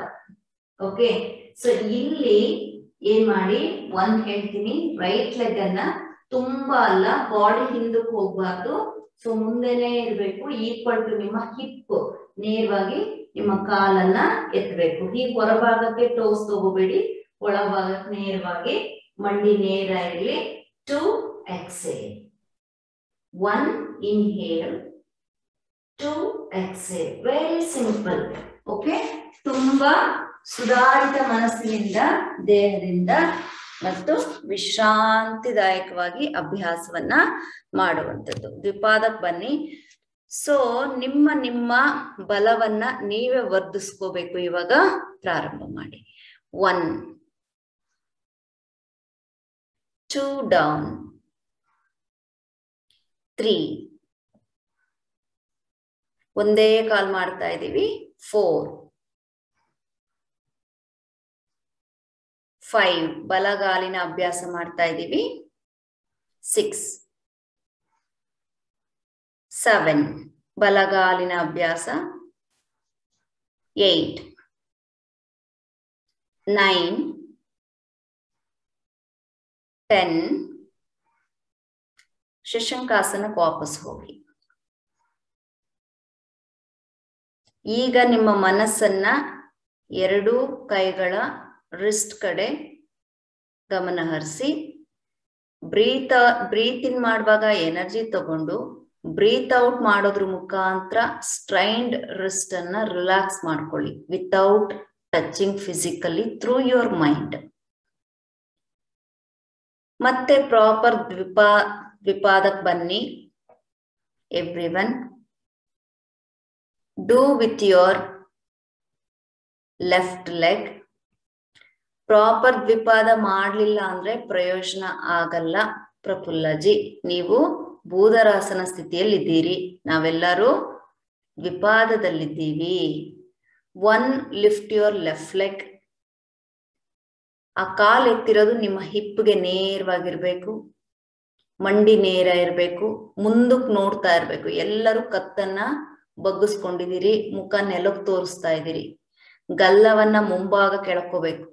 ಓಕೆ, ಸೊ ಇಲ್ಲಿ ಏನ್ ಮಾಡಿ, ಒಂದ್ ಹೇಳ್ತೀನಿ, ರೈಟ್ ಲೆಗ್ ಅನ್ನ ತುಂಬಾ ಅಲ್ಲ, ಬಾಡಿ ಹಿಂದಕ್ಕೆ ಹೋಗ್ಬಾರ್ದು. ಸೊ ಮುಂದೆನೆ ಇರ್ಬೇಕು. ಈಕ್ವಲ್ ಟು ನಿಮ್ಮ ಹಿಪ್ ನೇರವಾಗಿ ನಿಮ್ಮ ಕಾಲನ್ನ ಎತ್ತಬೇಕು. ಈ ಹೊರಭಾಗಕ್ಕೆ ಟೋಸ್ ತಗೋಬೇಡಿ, ಒಳಭಾಗಕ್ಕೆ ನೇರವಾಗಿ ಮಂಡಿ ನೇರ ಇರಲಿ. 2 exhale, 1 inhale, 2 exhale. Very simple. Okay, ತುಂಬಾ ಸುಧಾರಿತ ಮನಸ್ಸಿನಿಂದ, ದೇಹದಿಂದ ಮತ್ತು ವಿಶ್ರಾಂತಿದಾಯಕವಾಗಿ ಅಭ್ಯಾಸವನ್ನ ಮಾಡುವಂಥದ್ದು. ದ್ವಿಪಾದಕ್ಕೆ ಬನ್ನಿ. ಸೊ ನಿಮ್ಮ ಬಲವನ್ನ ನೀವೇ ವರ್ಧಿಸ್ಕೋಬೇಕು. ಇವಾಗ ಪ್ರಾರಂಭ ಮಾಡಿ. 1, 2 ಡೌನ್, 3, ಒಂದೇ ಕಾಲ್ ಮಾಡ್ತಾ ಇದ್ದೀವಿ. 4, 5 ಬಲಗಾಲಿನ ಅಭ್ಯಾಸ ಮಾಡ್ತಾ ಇದ್ದೀವಿ. 6, 7 ಬಲಗಾಲಿನ ಅಭ್ಯಾಸ. 8, 9, 10 ಶಶಾಂಕಾಸನಕ್ಕೆ ವಾಪಸ್ ಹೋಗಿ. ಈಗ ನಿಮ್ಮ ಮನಸ್ಸನ್ನ ಎರಡೂ ಕೈಗಳ ರಿಸ್ಟ್ ಕಡೆ ಗಮನ ಹರಿಸಿ, ಬ್ರೀತ್ ಇನ್ ಮಾಡುವಾಗ ಎನರ್ಜಿ ತಗೊಂಡು ಬ್ರೀತ್ ಔಟ್ ಮಾಡೋದ್ರ ಮುಖಾಂತರ ಸ್ಟ್ರೈನ್ಡ್ ರಿಸ್ಟ್ ಅನ್ನ ರಿಲ್ಯಾಕ್ಸ್ ಮಾಡ್ಕೊಳ್ಳಿ, without touching physically through your mind. ಮತ್ತೆ ಪ್ರಾಪರ್ ದ್ವಿಪಾದಕ್ಕೆ ಬನ್ನಿ. Everyone do with your left leg. Proper ದ್ವಿಪಾದ ಮಾಡಲಿಲ್ಲ ಅಂದ್ರೆ ಪ್ರಯೋಜನ ಆಗಲ್ಲ. ಪ್ರಫುಲ್ಲಜಿ, ನೀವು ಭೂಧರಾಸನ ಸ್ಥಿತಿಯಲ್ಲಿದ್ದೀರಿ, ನಾವೆಲ್ಲರೂ ದ್ವಿಪಾದದಲ್ಲಿದ್ದೀವಿ. 1 ಲಿಫ್ಟ್ ಯುವರ್ ಲೆಫ್ಟ್ ಲೆಗ್. ಆ ಕಾಲ್ ಎತ್ತಿರೋದು ನಿಮ್ಮ ಹಿಪ್ಗೆ ನೇರವಾಗಿರ್ಬೇಕು, ಮಂಡಿ ನೇರ ಇರಬೇಕು, ಮುಂದಕ್ಕೆ ನೋಡ್ತಾ ಇರ್ಬೇಕು. ಎಲ್ಲರೂ ಕತ್ತನ್ನ ಬಗ್ಗಿಸ್ಕೊಂಡಿದ್ದೀರಿ, ಮುಖ ನೆಲಕ್ಕೆ ತೋರಿಸ್ತಾ ಇದ್ದೀರಿ. ಗಲ್ಲವನ್ನ ಮುಂಭಾಗ ಕೆಳ್ಕೋಬೇಕು.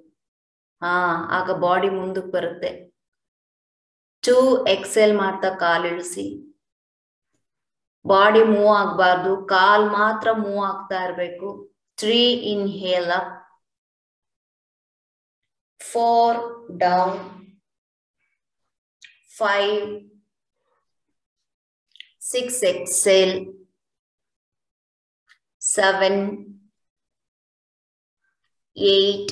ಆಗ ಬಾಡಿ ಮುಂದಕ್ಕೆ ಬರುತ್ತೆ. 2 ಎಕ್ಸೆಲ್ ಮಾಡ್ತಾ ಕಾಲ್ ಇಳಿಸಿ. ಬಾಡಿ ಮೂವ್ ಆಗ್ಬಾರ್ದು, ಕಾಲ್ ಮಾತ್ರ ಮೂವ್ ಆಗ್ತಾ ಇರ್ಬೇಕು. 3 ಇನ್ಹೇಲ್ ಅಪ್, 4 ಡೌನ್, 5, 6 exhale, 7, 8,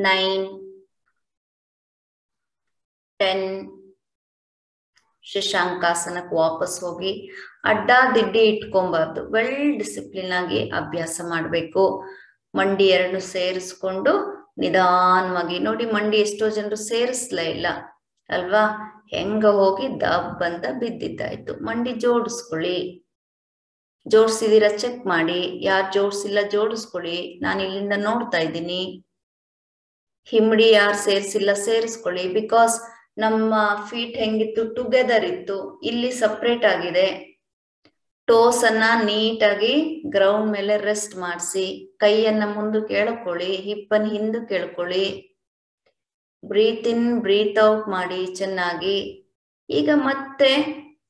9, 10 ಶಶಾಂಕಾಸನಕ್ಕೆ ವಾಪಸ್ ಹೋಗಿ. ಅಡ್ಡ ದಿಡ್ಡಿ ಇಟ್ಕೊಬಾರ್ದು, ವೆಲ್ ಡಿಸಿಪ್ಲಿನ್ ಆಗಿ ಅಭ್ಯಾಸ ಮಾಡಬೇಕು. ಮಂಡಿ ಎರಡು ಸೇರಿಸ್ಕೊಂಡು ನಿಧಾನವಾಗಿ ನೋಡಿ. ಮಂಡಿ ಎಷ್ಟೋ ಜನರು ಸೇರಿಸ್ಲೇ ಇಲ್ಲ ಅಲ್ವಾ, ಹೆಂಗ ಹೋಗಿ ದಬ್ ಅಂತ ಬಿದ್ದಿದ್ದಾಯ್ತು. ಮಂಡಿ ಜೋಡಿಸ್ಕೊಳ್ಳಿ. ಜೋಡಿಸಿದೀರ ಚೆಕ್ ಮಾಡಿ, ಯಾರು ಜೋಡಿಸಿಲ್ಲ ಜೋಡಿಸ್ಕೊಳ್ಳಿ. ನಾನು ಇಲ್ಲಿಂದ ನೋಡ್ತಾ ಇದ್ದೀನಿ. ಹಿಮ್ಮಡಿ ಯಾರು ಸೇರಿಸಿಲ್ಲ ಸೇರಿಸ್ಕೊಳ್ಳಿ. ಬಿಕಾಸ್ ನಮ್ಮ ಫೀಟ್ ಹೆಂಗಿತ್ತು, ಟುಗೆದರ್ ಇತ್ತು, ಇಲ್ಲಿ ಸಪ್ರೇಟ್ ಆಗಿದೆ. ಟೋಸ್ ಅನ್ನ ನೀಟಾಗಿ ಗ್ರೌಂಡ್ ಮೇಲೆ ರೆಸ್ಟ್ ಮಾಡಿಸಿ, ಕೈಯನ್ನ ಮುಂದಕ್ಕೆ ಎಳ್ಕೊಳ್ಳಿ, ಹಿಪ್ಪನ್ನು ಹಿಂದಕ್ಕೆ ಎಳ್ಕೊಳ್ಳಿ. ಬ್ರೀತ್ ಇನ್ ಬ್ರೀತ್ ಔಟ್ ಮಾಡಿ ಚೆನ್ನಾಗಿ. ಈಗ ಮತ್ತೆ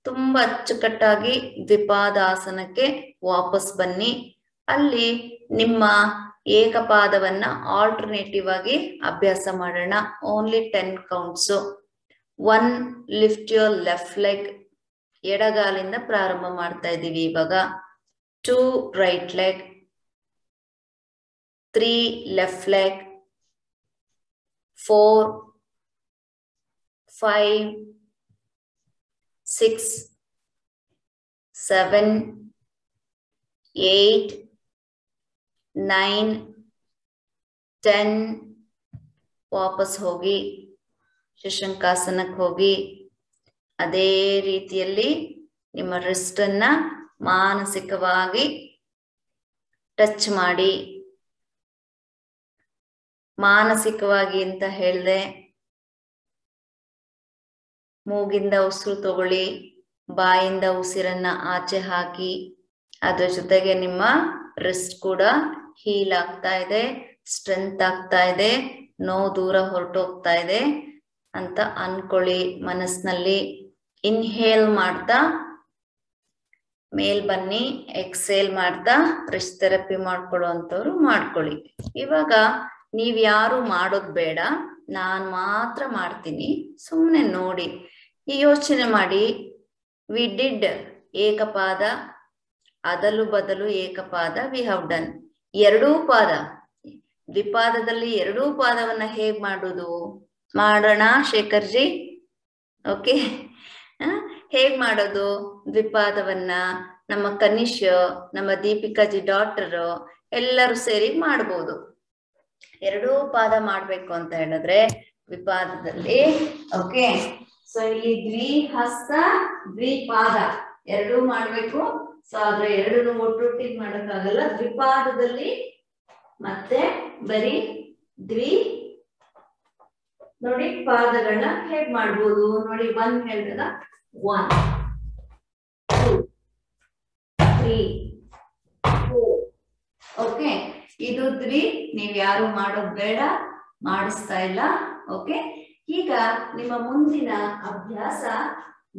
ತುಂಬಾ ಅಚ್ಚುಕಟ್ಟಾಗಿ ದ್ವಿಪಾದಾಸನಕ್ಕೆ ವಾಪಸ್ ಬನ್ನಿ. ಅಲ್ಲಿ ನಿಮ್ಮ ಏಕಪಾದವನ್ನ ಆಲ್ಟರ್ನೇಟಿವ್ ಆಗಿ ಅಭ್ಯಾಸ ಮಾಡೋಣ. Only 10 counts. 1 lift your left leg. ಎಡಗಾಲಿಂದ ಪ್ರಾರಂಭ ಮಾಡ್ತಾ ಇದ್ದೀವಿ ಇವಾಗ. 2 ರೈಟ್ ಲೆಗ್, 3 ಲೆಫ್ಟ್ ಲೆಗ್, 4, 5, 6, 7, 8, 9, 10 ವಾಪಸ್ ಹೋಗಿ ಶಶಾಂಕಾಸನಕ್ಕೆ ಹೋಗಿ. ಅದೇ ರೀತಿಯಲ್ಲಿ ನಿಮ್ಮ ರಿಸ್ಟ್ ಅನ್ನ ಮಾನಸಿಕವಾಗಿ ಟಚ್ ಮಾಡಿ. ಮಾನಸಿಕವಾಗಿ ಅಂತ ಹೇಳ್ದೆ, ಮೂಗಿಂದ ಉಸಿರು ತಗೊಳ್ಳಿ, ಬಾಯಿಂದ ಉಸಿರನ್ನ ಆಚೆ ಹಾಕಿ. ಅದ್ರ ಜೊತೆಗೆ ನಿಮ್ಮ ರಿಸ್ಟ್ ಕೂಡ ಹೀಲ್ ಆಗ್ತಾ ಇದೆ, ಸ್ಟ್ರೆಂತ್ ಆಗ್ತಾ ಇದೆ, ನೋವು ದೂರ ಹೊರಟೋಗ್ತಾ ಇದೆ ಅಂತ ಅನ್ಕೊಳ್ಳಿ ಮನಸ್ಸಿನಲ್ಲಿ. ಇನ್ಹೇಲ್ ಮಾಡ್ತಾ ಮೇಲ್ ಬನ್ನಿ, ಎಕ್ಸೇಲ್ ಮಾಡ್ತಾ ರಿಸ್ಟ್ ಥೆರಪಿ ಮಾಡ್ಕೊಳ್ಳುವಂಥವ್ರು ಮಾಡ್ಕೊಳ್ಳಿ. ಇವಾಗ ನೀವ್ ಯಾರು ಮಾಡೋದ್ ಬೇಡ, ನಾನ್ ಮಾತ್ರ ಮಾಡ್ತೀನಿ, ಸುಮ್ಮನೆ ನೋಡಿ. ಈ ಯೋಚನೆ ಮಾಡಿ, ವಿ ಡಿಡ್ ಏಕಪಾದ, ಅದಲು ಬದಲು ಏಕಪಾದ, ವಿ ಹ್ಯಾವ್ ಡನ್. ಎರಡೂ ಪಾದ, ದ್ವಿಪಾದದಲ್ಲಿ ಎರಡೂ ಪಾದವನ್ನ ಹೇಗ್ ಮಾಡುದು ಮಾಡೋಣ ಶೇಖರ್ಜಿ. ಓಕೆ, ಹೇಗ್ ಮಾಡೋದು ದ್ವಿಪಾದವನ್ನ? ನಮ್ಮ ಕನಿಷ್, ನಮ್ಮ ದೀಪಿಕಾಜಿ ಡಾಕ್ಟರ್ ಎಲ್ಲರೂ ಸೇರಿ ಮಾಡ್ಬೋದು. ಎರಡೂ ಪಾದ ಮಾಡ್ಬೇಕು ಅಂತ ಹೇಳಿದ್ರೆ ದ್ವಿಪಾದದಲ್ಲಿ, ಓಕೆ. ಸೊ ಇಲ್ಲಿ ದ್ವಿಹಸ್ತ ದ್ವಿಪಾದ ಎರಡೂ ಮಾಡ್ಬೇಕು. ಸೊ ಆದ್ರೆ ಎರಡನ್ನು ಒಟ್ಟೊಟ್ಟಿಗೆ ಮಾಡಕ್ಕಾಗಲ್ಲ. ದ್ವಿಪಾದದಲ್ಲಿ ಮತ್ತೆ ಬರೀ ನೋಡಿ ಪಾದಗಳನ್ನ ಹೇಗ್ ಮಾಡ್ಬೋದು ನೋಡಿ. 1 ಹೇಳಿದಾಗ 1 2 3 4. ಓಕೆ, ಇದು ನೀವ್ ಯಾರು ಮಾಡೋದ್ ಬೇಡ, ಮಾಡಿಸ್ತಾ ಇಲ್ಲ. ಓಕೆ, ಈಗ ನಿಮ್ಮ ಮುಂದಿನ ಅಭ್ಯಾಸ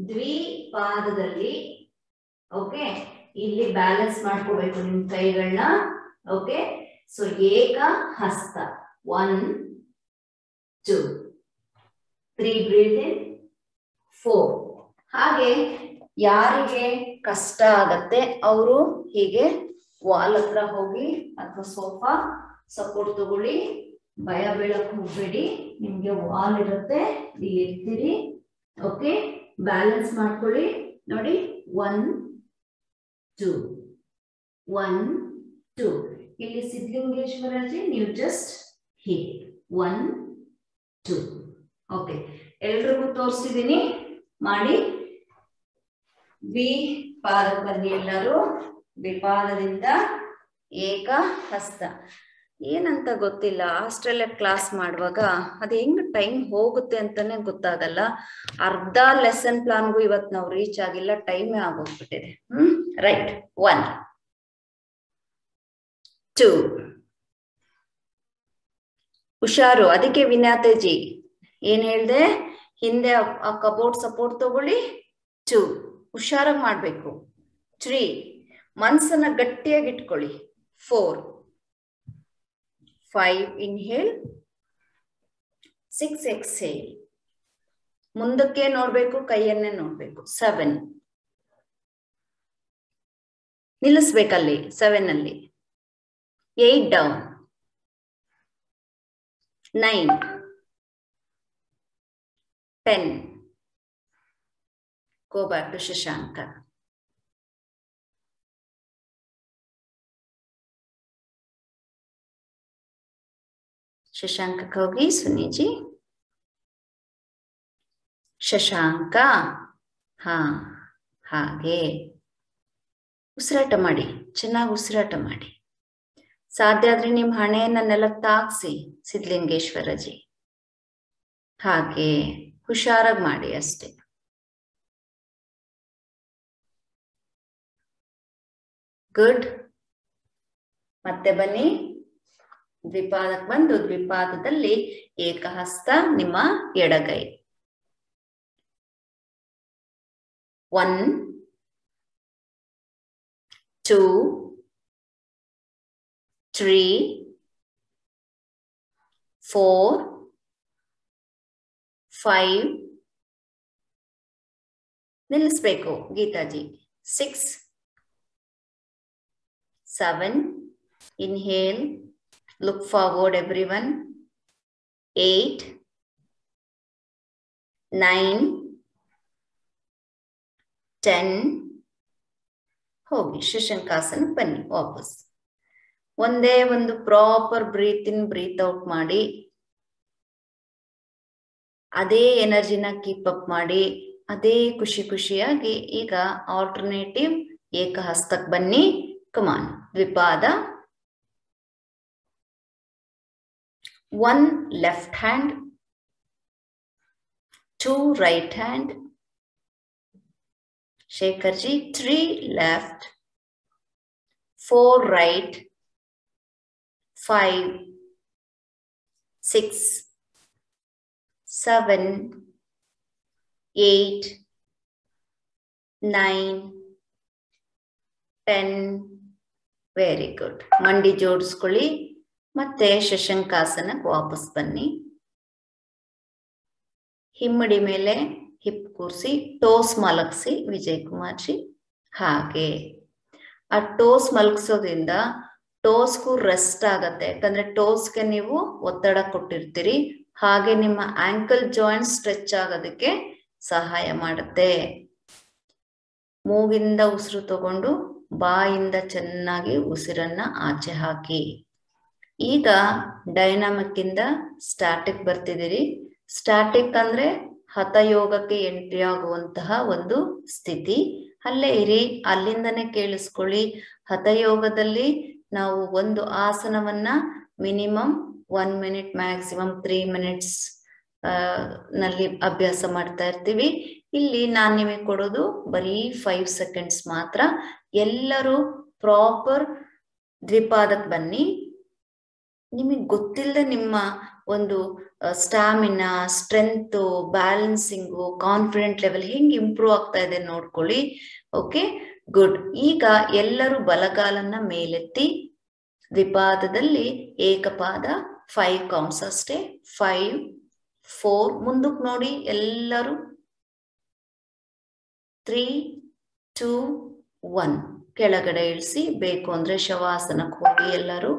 ದ್ವಿಪಾದದಲ್ಲಿ. ಓಕೆ, ಇಲ್ಲಿ ಬ್ಯಾಲೆನ್ಸ್ ಮಾಡ್ಕೋಬೇಕು ನಿಮ್ ಕೈಗಳನ್ನ. ಓಕೆ, ಸೊ ಏಕ ಹಸ್ತ 1 2 3 ಬ್ರೀತ್ ಇನ್ 4. ಹಾಗೆ ಯಾರಿಗೆ ಕಷ್ಟ ಆಗತ್ತೆ ಅವರು ಹೀಗೆ ವಾಲ್ ಹತ್ರ ಹೋಗಿ ಅಥವಾ ಸೋಫಾ ಸಪೋರ್ಟ್ ತಗೊಳ್ಳಿ. ಭಯ ಬೀಳಕ್ ಹೋಗ್ಬೇಡಿ, ನಿಮ್ಗೆ ವಾಲ್ ಇರುತ್ತೆ, ಇಲ್ಲಿ ಇರ್ತೀರಿ. ಓಕೆ, ಬ್ಯಾಲೆನ್ಸ್ ಮಾಡ್ಕೊಳ್ಳಿ ನೋಡಿ. 1 2 1 2. ಇಲ್ಲಿ ಸಿದ್ಧಲಿಂಗೇಶ್ವರಜಿ ನೀವು ಜಸ್ಟ್ ಹೀಗೆ 1 2. ಓಕೆ, ಎಲ್ರಿಗೂ ತೋರಿಸಿದೀನಿ, ಮಾಡಿ. ದ್ವಿಪಾದ ಬನ್ನಿ ಎಲ್ಲರೂ. ದ್ವಿಪಾದದಿಂದ ಏಕ ಹಸ್ತ ಏನಂತ ಗೊತ್ತಿಲ್ಲ. ಆಸ್ಟ್ರೇಲಿಯಾ ಕ್ಲಾಸ್ ಮಾಡುವಾಗ ಅದು ಹೆಂಗ್ ಟೈಮ್ ಹೋಗುತ್ತೆ ಅಂತಾನೆ ಗೊತ್ತಾಗಲ್ಲ. ಅರ್ಧ ಲೆಸನ್ ಪ್ಲಾನ್ಗೂ ಇವತ್ತು ನಾವು ರೀಚ್ ಆಗಿಲ್ಲ, ಟೈಮೇ ಆಗೋಗ್ಬಿಟ್ಟಿದೆ. ರೈಟ್. 1 2. ಹುಷಾರು. ಅದಕ್ಕೆ ವಿನಾತೆಜಿ ಏನ್ ಹೇಳ್ದೆ, ಹಿಂದೆ ಆ ಕಬೋರ್ಡ್ ಸಪೋರ್ಟ್ ತಗೊಳ್ಳಿ. 2 ಹುಷಾರಾಗಿ ಮಾಡ್ಬೇಕು. 3 ಮನ್ಸನ್ನ ಗಟ್ಟಿಯಾಗಿ ಇಟ್ಕೊಳ್ಳಿ. 4 5 ಇನ್ಹೇಲ್, 6 ಎಕ್ಸೇಲ್. ಮುಂದಕ್ಕೆ ನೋಡ್ಬೇಕು, ಕೈಯನ್ನೇ ನೋಡ್ಬೇಕು. 7 ನಿಲ್ಲಿಸ್ಬೇಕಲ್ಲಿ 7 ಅಲ್ಲಿ. 8 down. 9 10. Go back to Shashanka. ಶಶಾಂಕಕ್ಕೆ ಹೋಗಿ ಸುನೀಜಿ. ಶಶಾಂಕ, ಹಾ, ಹಾಗೆ ಉಸಿರಾಟ ಮಾಡಿ, ಚೆನ್ನಾಗಿ ಉಸಿರಾಟ ಮಾಡಿ. ಸಾಧ್ಯ ಆದ್ರೆ ನಿಮ್ ಹಣೆಯನ್ನ ನೆಲಕ್ಕೆ ತಾಕ್ಸಿ ಸಿದ್ಧಲಿಂಗೇಶ್ವರಜಿ. ಹಾಗೆ ಹುಷಾರಾಗಿ ಮಾಡಿ ಅಷ್ಟೇ. ಗುಡ್. ಮತ್ತೆ ಬನ್ನಿ, ದ್ವಿಪಾದಕ್ಕೆ ಬಂದು ದ್ವಿಪಾದದಲ್ಲಿ ಏಕಹಸ್ತ ನಿಮ್ಮ ಎಡಗೈ. 1 2 3 4 5. ನಿಲ್ಲಿಸ್ಬೇಕು ಗೀತಾಜಿ. 6 7. Inhale, look forward everyone. 8 9 10. ಹೋಗಿ ಶಶಾಂಕಾಸನ ಬನ್ನಿ ವಾಪಸ್. ಒಂದೇ ಒಂದು proper breathe in breathe out ಮಾಡಿ. ಅದೇ ಎನರ್ಜಿನ ಕೀಪ್ ಅಪ್ ಮಾಡಿ. ಅದೇ ಖುಷಿ ಖುಷಿಯಾಗಿ ಈಗ ಆಲ್ಟರ್ನೇಟಿವ್ ಏಕಹಸ್ತಕ್ಕೆ ಬನ್ನಿ. ಕಮಾನ್. ದ್ವಿಪಾದ. 1 left hand, 2 right hand. Shekharji, 3 left, 4 right, 5, 6, 7, 8, 9, 10. Very good. ಮಂಡಿ ಜೋಡಿಸ್ಕೊಳ್ಳಿ. ಮತ್ತೆ ಶಶಂಕಾಸನಕ್ಕೆ ವಾಪಸ್ ಬನ್ನಿ. ಹಿಮ್ಮಡಿ ಮೇಲೆ ಹಿಪ್ ಕೂರಿಸಿ ಟೋಸ್ ಮಲಗಿಸಿ ವಿಜಯ್ ಕುಮಾರ್ ಜಿ. ಹಾಗೆ ಆ ಟೋಸ್ ಮಲಗಿಸೋದ್ರಿಂದ ಟೋಸ್ಗೂ ರೆಸ್ಟ್ ಆಗತ್ತೆ. ಯಾಕಂದ್ರೆ ಟೋಸ್ಗೆ ನೀವು ಒತ್ತಡ ಕೊಟ್ಟಿರ್ತೀರಿ. ಹಾಗೆ ನಿಮ್ಮ ಆಂಕಲ್ ಜಾಯಿಂಟ್ ಸ್ಟ್ರೆಚ್ ಆಗೋದಕ್ಕೆ ಸಹಾಯ ಮಾಡುತ್ತೆ. ಮೂಗಿಂದ ಉಸಿರು ತಗೊಂಡು ಬಾಯಿಂದ ಚೆನ್ನಾಗಿ ಉಸಿರನ್ನ ಆಚೆ ಹಾಕಿ. ಈಗ ಡೈನಾಮಿಕ್ ಇಂದ ಸ್ಟ್ಯಾಟಿಕ್ ಬರ್ತಿದ್ದೀರಿ. ಸ್ಟ್ಯಾಟಿಕ್ ಅಂದ್ರೆ ಹಠಯೋಗಕ್ಕೆ ಎಂಟ್ರಿ ಆಗುವಂತಹ ಒಂದು ಸ್ಥಿತಿ. ಅಲ್ಲೇ ಇರಿ, ಅಲ್ಲಿಂದನೇ ಕೇಳಿಸ್ಕೊಳ್ಳಿ. ಹಠಯೋಗದಲ್ಲಿ ನಾವು ಒಂದು ಆಸನವನ್ನ ಮಿನಿಮಮ್ 1 minute, ಮ್ಯಾಕ್ಸಿಮಮ್ 3 minutes ನಲ್ಲಿ ಅಭ್ಯಾಸ ಮಾಡ್ತಾ ಇರ್ತೀವಿ. ಇಲ್ಲಿ ನಾನು ನಿಮಗೆ ಕೊಡೋದು ಬರೀ 5 seconds ಮಾತ್ರ. ಎಲ್ಲರೂ ಪ್ರಾಪರ್ ದ್ವಿಪಾದಕ್ಕೆ ಬನ್ನಿ. ನಿಮಗೆ ಗೊತ್ತಿಲ್ಲದೆ ನಿಮ್ಮ ಒಂದು stamina, strength, balancing, confident level ಹೆಂಗೆ ಇಂಪ್ರೂವ್ ಆಗ್ತಾ ಇದೆ ನೋಡ್ಕೊಳ್ಳಿ. Okay, good. ಈಗ ಎಲ್ಲರೂ ಬಲಗಾಲನ್ನ ಮೇಲೆತ್ತಿ ದ್ವಿಪಾದದಲ್ಲಿ ಏಕಪಾದ 5 ಕೌಂಟ್ಸ್ ಅಷ್ಟೇ. 5, 4 ಮುಂದಕ್ಕೆ ನೋಡಿ ಎಲ್ಲರೂ. 3, 2, 1 ಕೆಳಗಡೆ ಇಳಿಸಿ. ಬೇಕು ಅಂದ್ರೆ ಶವಾಸನಕ್ಕೆ ಹೋಗಿ ಎಲ್ಲರೂ.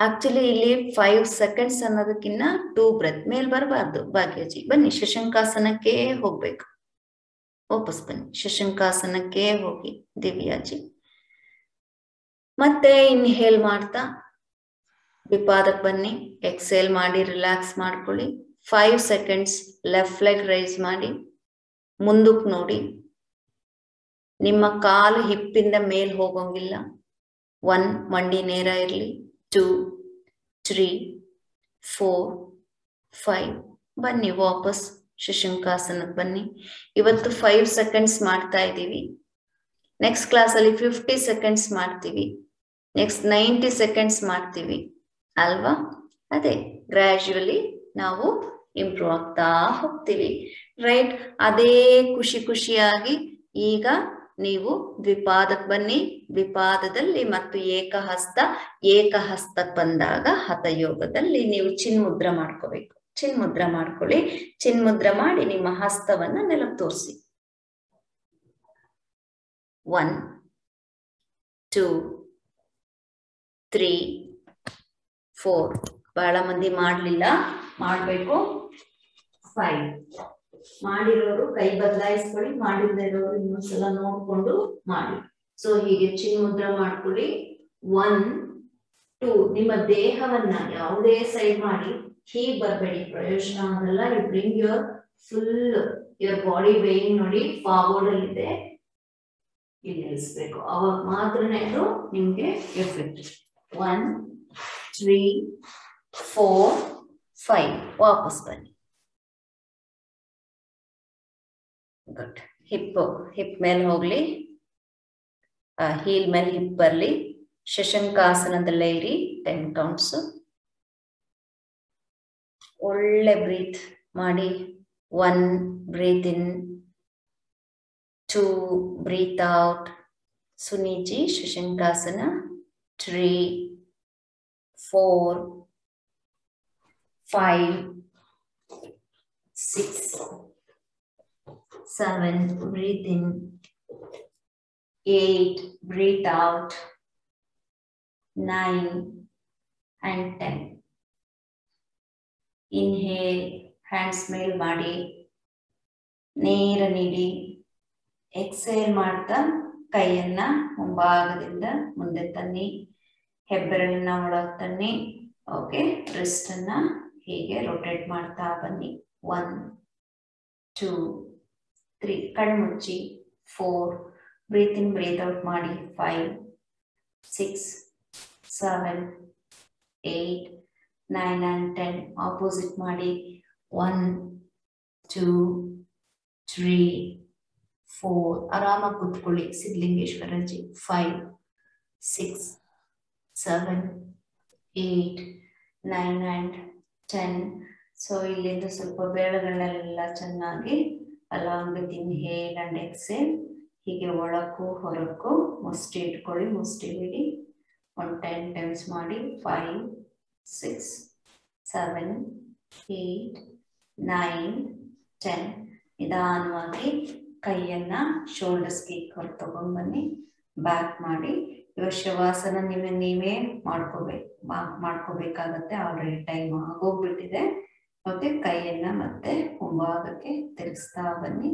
ಆಕ್ಚುಲಿ ಇಲ್ಲಿ 5 seconds ಅನ್ನೋದಕ್ಕಿಂತ 2 breath ಮೇಲ್ ಬರಬಾರ್ದು. ಭಾಗ್ಯಜಿ ಬನ್ನಿ, ಶಶಂಕಾಸನಕ್ಕೆ ಹೋಗ್ಬೇಕು. ವಾಪಸ್ ಬನ್ನಿ, ಶಶಂಕಾಸನಕ್ಕೆ ಹೋಗಿ. ದಿವ್ಯಾಜಿ ಮತ್ತೆ ಇನ್ಹೇಲ್ ಮಾಡ್ತಾ ದ್ವಿಪಾದಕ್ಕೆ ಬನ್ನಿ. ಎಕ್ಸೇಲ್ ಮಾಡಿ ರಿಲ್ಯಾಕ್ಸ್ ಮಾಡ್ಕೊಳ್ಳಿ. 5 seconds ಲೆಫ್ಟ್ ಲೆಗ್ ರೈಸ್ ಮಾಡಿ ಮುಂದಕ್ಕೆ ನೋಡಿ. ನಿಮ್ಮ ಕಾಲು ಹಿಪ್ಪಿಂದ ಮೇಲ್ ಹೋಗೋಂಗಿಲ್ಲ. 1 ಮಂಡಿ ನೇರ ಇರಲಿ. 2, 3, 4, 5 ಬನ್ನಿ ವಾಪಸ್ ಶಶಂಕಾಸನಕ್ಕೆ ಬನ್ನಿ. ಇವತ್ತು 5 seconds ಮಾಡ್ತಾ ಇದ್ದೀವಿ. ನೆಕ್ಸ್ಟ್ ಕ್ಲಾಸಲ್ಲಿ 50 seconds ಮಾಡ್ತೀವಿ. ನೆಕ್ಸ್ಟ್ 90 seconds ಮಾಡ್ತೀವಿ ಅಲ್ವಾ? ಅದೇ ಗ್ರ್ಯಾಜುವಲಿ ನಾವು ಇಂಪ್ರೂವ್ ಆಗ್ತಾ ಹೋಗ್ತೀವಿ. ರೈಟ್? ಅದೇ ಖುಷಿ ಖುಷಿಯಾಗಿ ಈಗ ನೀವು ದ್ವಿಪಾದಕ್ಕೆ ಬನ್ನಿ. ದ್ವಿಪಾದದಲ್ಲಿ ಮತ್ತು ಏಕಹಸ್ತಕ್ಕೆ ಬಂದಾಗ ಹಠಯೋಗದಲ್ಲಿ ನೀವು ಚಿನ್ಮುದ್ರ ಮಾಡ್ಕೋಬೇಕು. ಚಿನ್ಮುದ್ರ ಮಾಡ್ಕೊಳ್ಳಿ. ಚಿನ್ಮುದ್ರ ಮಾಡಿ ನಿಮ್ಮ ಹಸ್ತವನ್ನ ನೆಲಕ್ಕೆ ತೋರಿಸಿ. 1, 2, 3, 4 ಬಹಳ ಮಂದಿ ಮಾಡ್ಲಿಲ್ಲ, ಮಾಡ್ಬೇಕು. 5 ಮಾಡಿರೋರು ಕೈ ಬದಲಾಯಿಸ್ಕೊಳ್ಳಿ. ಮಾಡಿರದೇ ಇರೋರು ಇನ್ನೊಂದ್ಸಲ ನೋಡ್ಕೊಂಡು ಮಾಡಿ. ಸೊ ಹೀಗೆ ಚಿನ್ಮುದ್ರ ಮಾಡ್ಕೊಳ್ಳಿ. 1, 2 ನಿಮ್ಮ ದೇಹವನ್ನ ಯಾವುದೇ ಸೈಡ್ ಮಾಡಿ ಹೀಗೆ ಬರ್ಬೇಡಿ, ಪ್ರಯೋಜನ ಆಗಲ್ಲ. You bring your body weighing ನೋಡಿ ಫಾರ್ವರ್ಡ್ ಅಲ್ಲಿ ಇದೆ, ಇಲ್ಲಿ ನಿಲ್ಲಿಸ್ಬೇಕು. ಅವಾಗ ಮಾತ್ರನೇ ಅದು ನಿಮ್ಗೆ ಎಫೆಕ್ಟ್. 1, 3, 4, 5 ವಾಪಸ್ ಬನ್ನಿ. ಗುಡ್. ಹಿಪ್ ಮೇಲೆ ಹೋಗ್ಲಿ, ಹೀಲ್ ಮೇಲೆ ಹಿಪ್ ಬರ್ಲಿ. ಶಶಂಕಾಸನದಲ್ಲೇ ಇರಿ. 10 counts. ಒಳ್ಳೆ ಬ್ರೀತ್ ಮಾಡಿ. 1 breathe in, 2 breathe out. ಸುನೀಜಿ ಶಶಂಕಾಸನ. 3, 4, 5, 6, 7 breathe in, 8 breathe out, 9 and 10. Inhale, hands ಮೇಲ್ ಮಾಡಿ, ನೇರ ನೀಡಿ. ಎಕ್ಸೇಲ್ ಮಾಡ್ತಾ ಕೈಯನ್ನ ಮುಂಭಾಗದಿಂದ ಮುಂದೆ ತನ್ನಿ. ಹೆಬ್ಬೆರಳನ್ನ ಒಳಗೆ ತನ್ನಿ. ಓಕೆ, ರಿಸ್ಟ್ ಅನ್ನ ಹೀಗೆ ರೊಟೇಟ್ ಮಾಡ್ತಾ ಬನ್ನಿ. 1, 2 3 ಕಣ್ಮುಚ್ಚಿ 4 ಬ್ರೀತ್ ಇನ್ ಬ್ರೀತ್ ಔಟ್ ಮಾಡಿ 5 6 7 8 9 and 10 ಆಪೋಸಿಟ್ ಮಾಡಿ 1 2 3 4 ಆರಾಮಾಗಿ ಕೂತ್ಕೊಳ್ಳಿ ಸಿದ್ಧಲಿಂಗೇಶ್ವರಜಿ 5 6 7 8 9 and 10 ಸೊ ಇಲ್ಲಿಂದ ಸ್ವಲ್ಪ ಬೆರಳುಗಳನ್ನೆಲ್ಲ ಚೆನ್ನಾಗಿ along with inhale and exhale ಹೀಗೆ ಒಳಕ್ಕೂ ಹೊರಕ್ಕೂ ಮುಷ್ಟಿ ಇಟ್ಕೊಳ್ಳಿ ಮುಷ್ಟಿ ಬಿಡಿ 10 times ಮಾಡಿ 5 6 7 8 9 10 ನಿಧಾನವಾಗಿ ಕೈಯನ್ನ ಶೋಲ್ಡರ್ಸ್ಗೆ ಹೊರ ತಗೊಂಡು ಬನ್ನಿ ಬ್ಯಾಕ್ ಮಾಡಿ ಇವಾಗ ಶವಾಸನ ನೀವೇ ಮಾಡ್ಕೋಬೇಕಾಗತ್ತೆ ಆಲ್ರೆಡಿ ಟೈಮ್ ಆಗೋಗ್ಬಿಟ್ಟಿದೆ ಮತ್ತೆ ಕೈಯನ್ನ ಮತ್ತೆ ಮುಂಭಾಗಕ್ಕೆ ತಿರುಗಿಸ್ತಾ ಬನ್ನಿ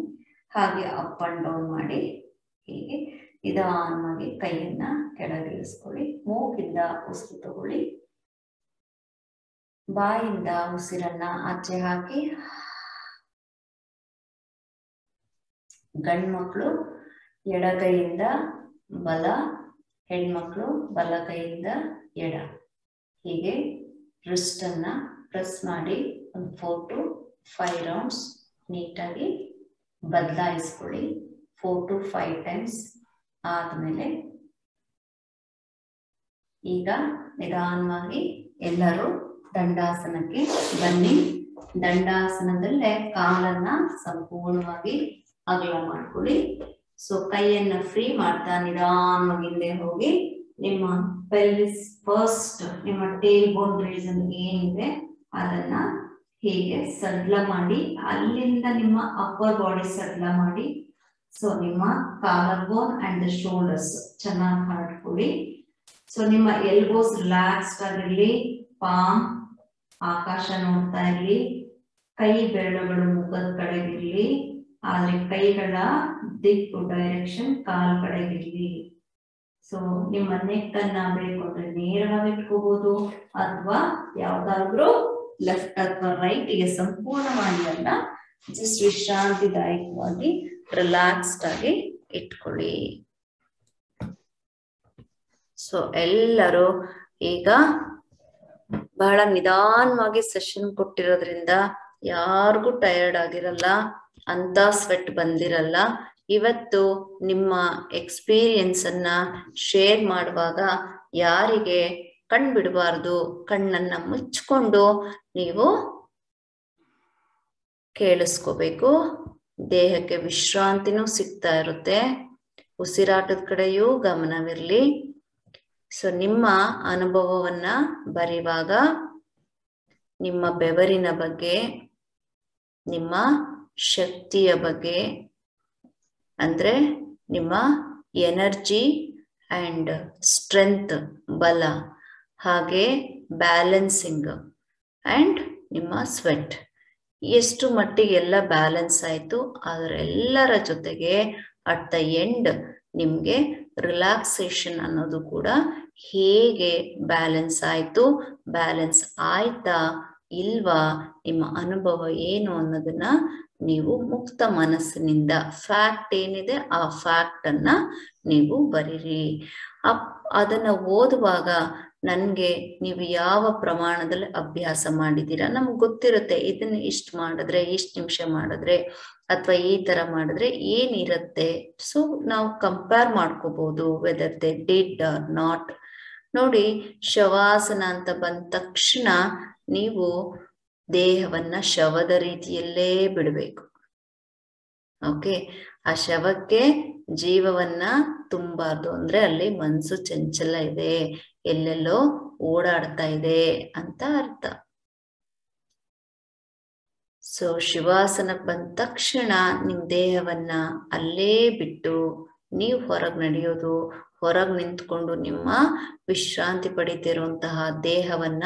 ಹಾಗೆ ಅಪ್ ಅಂಡ್ ಡೌನ್ ಮಾಡಿ ಹೀಗೆ ನಿಧಾನವಾಗಿ ಕೈಯನ್ನ ಕೆಳಗಿಳಿಸ್ಕೊಳ್ಳಿ ಮೂಗಿಂದ ಉಸಿರು ತಗೊಳ್ಳಿ ಬಾಯಿಂದ ಉಸಿರನ್ನ ಆಚೆ ಹಾಕಿ ಗಂಡ್ಮಕ್ಳು ಎಡಗೈಯಿಂದ ಬಲ ಹೆಣ್ಮಕ್ಳು ಬಲಗೈಯಿಂದ ಎಡ ಹೀಗೆ ರಿಸ್ಟ್ ಅನ್ನ ಪ್ರೆಸ್ ಮಾಡಿ ಒಂದು 4 to 5 ರೌಂಡ್ಸ್ ನೀಟಾಗಿ ಬದಲಾಯಿಸ್ಕೊಳ್ಳಿ 4 to 5 times ಆದ್ಮೇಲೆ ಈಗ ನಿಧಾನವಾಗಿ ಎಲ್ಲರೂ ದಂಡಾಸನಕ್ಕೆ ಬನ್ನಿ ದಂಡಾಸನದಲ್ಲೇ ಕಾಲನ್ನ ಸಂಪೂರ್ಣವಾಗಿ ಅಗಲ ಮಾಡ್ಕೊಳ್ಳಿ ಸೊ ಕೈಯನ್ನ ಫ್ರೀ ಮಾಡ್ತಾ ನಿಧಾನವಾಗಿ ಹಿಂದೆ ಹೋಗಿ ನಿಮ್ಮ ಪೆಲ್ವಿಸ್ ಫಸ್ಟ್ ನಿಮ್ಮ ಟೇಲ್ ಬೋನ್ ರೀಸನ್ ಏನಿದೆ ಅದನ್ನ ಹೀಗೆ ಸಡ್ಲ ಮಾಡಿ ಅಲ್ಲಿಂದ ನಿಮ್ಮ ಅಪ್ಪರ್ ಬಾಡಿ ಸಡ್ಲ ಮಾಡಿ ಸೊ ನಿಮ್ಮ collar bone and the shoulders ಚೆನ್ನಾಗಿ ಹರಡ್ಕೊಳ್ಳಿ ಸೊ ನಿಮ್ಮ ಎಲ್ಬೋಸ್ ರಿಲ್ಯಾಕ್ಸ್ಡ್ ಆಗಿರ್ಲಿ ಪಾಮ್ ಆಕಾಶ ನೋಡ್ತಾ ಇರ್ಲಿ ಕೈ ಬೆರಳುಗಳು ಮುಖದ ಕಡೆಗಿರ್ಲಿ ಆದ್ರೆ ಕೈಗಳ ದಿಕ್ಕು ಡೈರೆಕ್ಷನ್ ಕಾಲ್ ಕಡೆಗಿರ್ಲಿ ಸೊ ನಿಮ್ಮ ನೆಕ್ ಅನ್ನ ಬೇಕು ಅಂದ್ರೆ ನೇರವಾಗಿ ಇಟ್ಕೋಬಹುದು ಅಥವಾ ಯಾವ್ದಾದ್ರು ಲೆಫ್ಟ್ ಅಥವಾ ರೈಟ್ ಗೆ ಸಂಪೂರ್ಣವಾಗಿ ಅಲ್ಲ ಜಸ್ಟ್ ವಿಶ್ರಾಂತಿದಾಯಕವಾಗಿ ರಿಲ್ಯಾಕ್ಸ್ಡ್ ಆಗಿ ಇಟ್ಕೊಳ್ಳಿ ಸೊ ಎಲ್ಲರೂ ಈಗ ಬಹಳ ನಿಧಾನವಾಗಿ ಸೆಷನ್ ಕೊಟ್ಟಿರೋದ್ರಿಂದ ಯಾರಿಗೂ ಟಯರ್ಡ್ ಆಗಿರಲ್ಲ ಅಂತ ಸ್ವೆಟ್ ಬಂದಿರಲ್ಲ ಇವತ್ತು ನಿಮ್ಮ ಎಕ್ಸ್ಪೀರಿಯನ್ಸ್ ಅನ್ನ ಶೇರ್ ಮಾಡುವಾಗ ಯಾರಿಗೆ ಕಣ್ ಬಿಡಬಾರ್ದು ಕಣ್ಣನ್ನ ಮುಚ್ಕೊಂಡು ನೀವು ಕೇಳಿಸ್ಕೋಬೇಕು ದೇಹಕ್ಕೆ ವಿಶ್ರಾಂತಿನೂ ಸಿಗ್ತಾ ಇರುತ್ತೆ ಉಸಿರಾಟದ ಕಡೆಯೂ ಗಮನವಿರ್ಲಿ ಸೊ ನಿಮ್ಮ ಅನುಭವವನ್ನ ಬರೆಯುವಾಗ ನಿಮ್ಮ ಬೆವರಿನ ಬಗ್ಗೆ ನಿಮ್ಮ ಶಕ್ತಿಯ ಬಗ್ಗೆ ಅಂದ್ರೆ ನಿಮ್ಮ ಎನರ್ಜಿ ಅಂಡ್ ಸ್ಟ್ರೆಂತ್ ಬಲ ಹಾಗೆ ಬ್ಯಾಲೆನ್ಸಿಂಗ್ ಅಂಡ್ ನಿಮ್ಮ ಸ್ವೆಟ್ ಎಷ್ಟು ಮಟ್ಟಿಗೆ ಎಲ್ಲ ಬ್ಯಾಲೆನ್ಸ್ ಆಯ್ತು ಅದರೆಲ್ಲರ ಜೊತೆಗೆ ಅಟ್ ದ ಎಂಡ್ ನಿಮ್ಗೆ ರಿಲ್ಯಾಕ್ಸೇಷನ್ ಅನ್ನೋದು ಕೂಡ ಹೇಗೆ ಬ್ಯಾಲೆನ್ಸ್ ಆಯ್ತು ಬ್ಯಾಲೆನ್ಸ್ ಆಯ್ತಾ ಇಲ್ವಾ ನಿಮ್ಮ ಅನುಭವ ಏನು ಅನ್ನೋದನ್ನ ನೀವು ಮುಕ್ತ ಮನಸ್ಸಿನಿಂದ ಫ್ಯಾಕ್ಟ್ ಏನಿದೆ ಆ ಫ್ಯಾಕ್ಟ್ ಅನ್ನ ನೀವು ಬರೀರಿ ಅದನ್ನ ಓದುವಾಗ ನನ್ಗೆ ನೀವು ಯಾವ ಪ್ರಮಾಣದಲ್ಲಿ ಅಭ್ಯಾಸ ಮಾಡಿದ್ದೀರಾ ನಮ್ಗೆ ಗೊತ್ತಿರುತ್ತೆ ಇದನ್ನ ಇಷ್ಟು ಮಾಡಿದ್ರೆ ಇಷ್ಟು ನಿಮಿಷ ಮಾಡಿದ್ರೆ ಅಥವಾ ಈ ತರ ಮಾಡಿದ್ರೆ ಏನಿರುತ್ತೆ ಸೊ ನಾವು ಕಂಪೇರ್ ಮಾಡ್ಕೋಬಹುದು whether they did or not ನೋಡಿ ಶವಾಸನ ಅಂತ ಬಂದ ತಕ್ಷಣ ನೀವು ದೇಹವನ್ನ ಶವದ ರೀತಿಯಲ್ಲೇ ಬಿಡಬೇಕು ಓಕೆ ಆ ಶವಕ್ಕೆ ಜೀವವನ್ನ ತುಂಬಾರ್ದು ಅಂದ್ರೆ ಅಲ್ಲಿ ಮನಸ್ಸು ಚಂಚಲ ಇದೆ ಎಲ್ಲೆಲ್ಲೋ ಓಡಾಡ್ತಾ ಇದೆ ಅಂತ ಅರ್ಥ ಸೊ ಶಿವಾಸನಕ್ಕೆ ಬಂದ ತಕ್ಷಣ ನಿಮ್ ದೇಹವನ್ನ ಅಲ್ಲೇ ಬಿಟ್ಟು ನೀವು ಹೊರಗೆ ನಡೆಯೋದು ಹೊರಗೆ ನಿಂತ್ಕೊಂಡು ನಿಮ್ಮ ವಿಶ್ರಾಂತಿ ಪಡಿತಿರುವಂತಹ ದೇಹವನ್ನ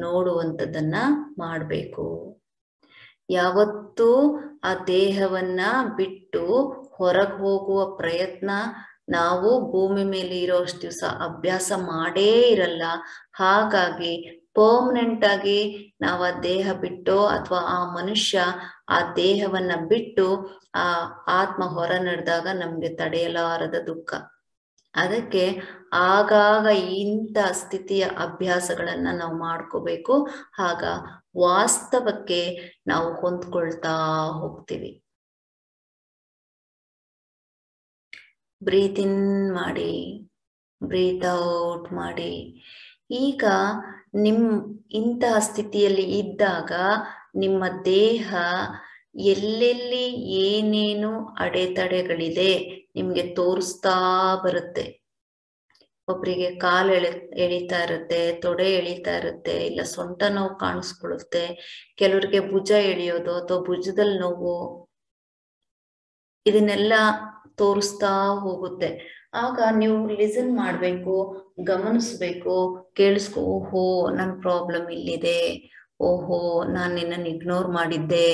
ನೋಡುವಂಥದ್ದನ್ನ ಮಾಡಬೇಕು ಯಾವತ್ತೂ ಆ ದೇಹವನ್ನ ಬಿಟ್ಟು ಹೊರಗೆ ಹೋಗುವ ಪ್ರಯತ್ನ ನಾವು ಭೂಮಿ ಮೇಲೆ ಇರೋಷ್ಟು ದಿವಸ ಅಭ್ಯಾಸ ಮಾಡೇ ಇರಲ್ಲ ಹಾಗಾಗಿ ಪರ್ಮನೆಂಟ್ ಆಗಿ ನಾವು ಆ ದೇಹ ಬಿಟ್ಟು ಅಥವಾ ಆ ಮನುಷ್ಯ ಆ ದೇಹವನ್ನ ಬಿಟ್ಟು ಆ ಆತ್ಮ ಹೊರ ನಡೆದಾಗ ನಮ್ಗೆ ತಡೆಯಲಾರದ ದುಃಖ. ಅದಕ್ಕೆ ಆಗಾಗ ಇಂಥ ಸ್ಥಿತಿಯ ಅಭ್ಯಾಸಗಳನ್ನ ನಾವು ಮಾಡ್ಕೋಬೇಕು. ಆಗ ವಾಸ್ತವಕ್ಕೆ ನಾವು ಹೊಂದ್ಕೊಳ್ತಾ ಹೋಗ್ತೀವಿ. ಬ್ರೀತ್ ಇನ್ ಮಾಡಿ, ಬ್ರೀತ್ ಔಟ್ ಮಾಡಿ. ಈಗ ಇಂತಹ ಸ್ಥಿತಿಯಲ್ಲಿ ಇದ್ದಾಗ ನಿಮ್ಮ ದೇಹ ಎಲ್ಲೆಲ್ಲಿ ಏನೇನು ಅಡೆತಡೆಗಳಿದೆ ನಿಮ್ಗೆ ತೋರಿಸ್ತಾ ಬರುತ್ತೆ. ಒಬ್ರಿಗೆ ಕಾಲು ಎಳಿತಾ ಇರುತ್ತೆ, ತೊಡೆ ಎಳಿತಾ ಇರುತ್ತೆ, ಇಲ್ಲ ಸೊಂಟ ನೋವು ಕಾಣಿಸ್ಕೊಳ್ಳುತ್ತೆ, ಕೆಲವ್ರಿಗೆ ಭುಜ ಎಳಿಯೋದು ಅಥವಾ ಭುಜದಲ್ಲಿ ನೋವು, ಇದನ್ನೆಲ್ಲ ತೋರಿಸ್ತಾ ಹೋಗುತ್ತೆ. ಆಗ ನೀವು ಲಿಸನ್ ಮಾಡ್ಬೇಕು, ಗಮನಿಸ್ಬೇಕು, ಕೇಳಿಸ್ಕೊ. ಓಹೋ, ನನ್ನ ಪ್ರಾಬ್ಲಮ್ ಇಲ್ಲಿದೆ. ಓಹೋ, ನಾನು ನಿನ್ನನ್ನು ಇಗ್ನೋರ್ ಮಾಡಿದ್ದೆ,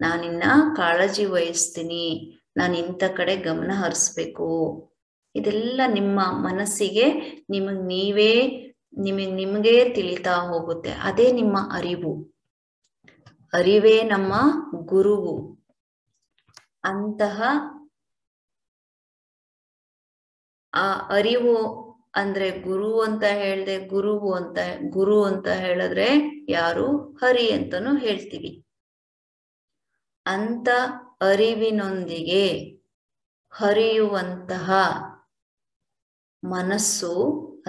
ನಾನಿನ್ನ ಕಾಳಜಿ ವಹಿಸ್ತೀನಿ, ನಾನು ಇಂಥ ಕಡೆ ಗಮನ ಹರಿಸ್ಬೇಕು. ಇದೆಲ್ಲ ನಿಮ್ಮ ಮನಸ್ಸಿಗೆ ನಿಮಗೆ ತಿಳಿತಾ ಹೋಗುತ್ತೆ. ಅದೇ ನಿಮ್ಮ ಅರಿವು. ಅರಿವೇ ನಮ್ಮ ಗುರುವು. ಅಂತಹ ಆ ಅರಿವು ಅಂದ್ರೆ ಗುರು ಅಂತ ಹೇಳ್ದೆ, ಗುರು ಅಂತ ಹೇಳಿದ್ರೆ ಯಾರು? ಹರಿ ಅಂತಾನು ಹೇಳ್ತೀವಿ. ಅಂತ ಅರಿವಿನೊಂದಿಗೆ ಹರಿಯುವಂತಹ ಮನಸ್ಸು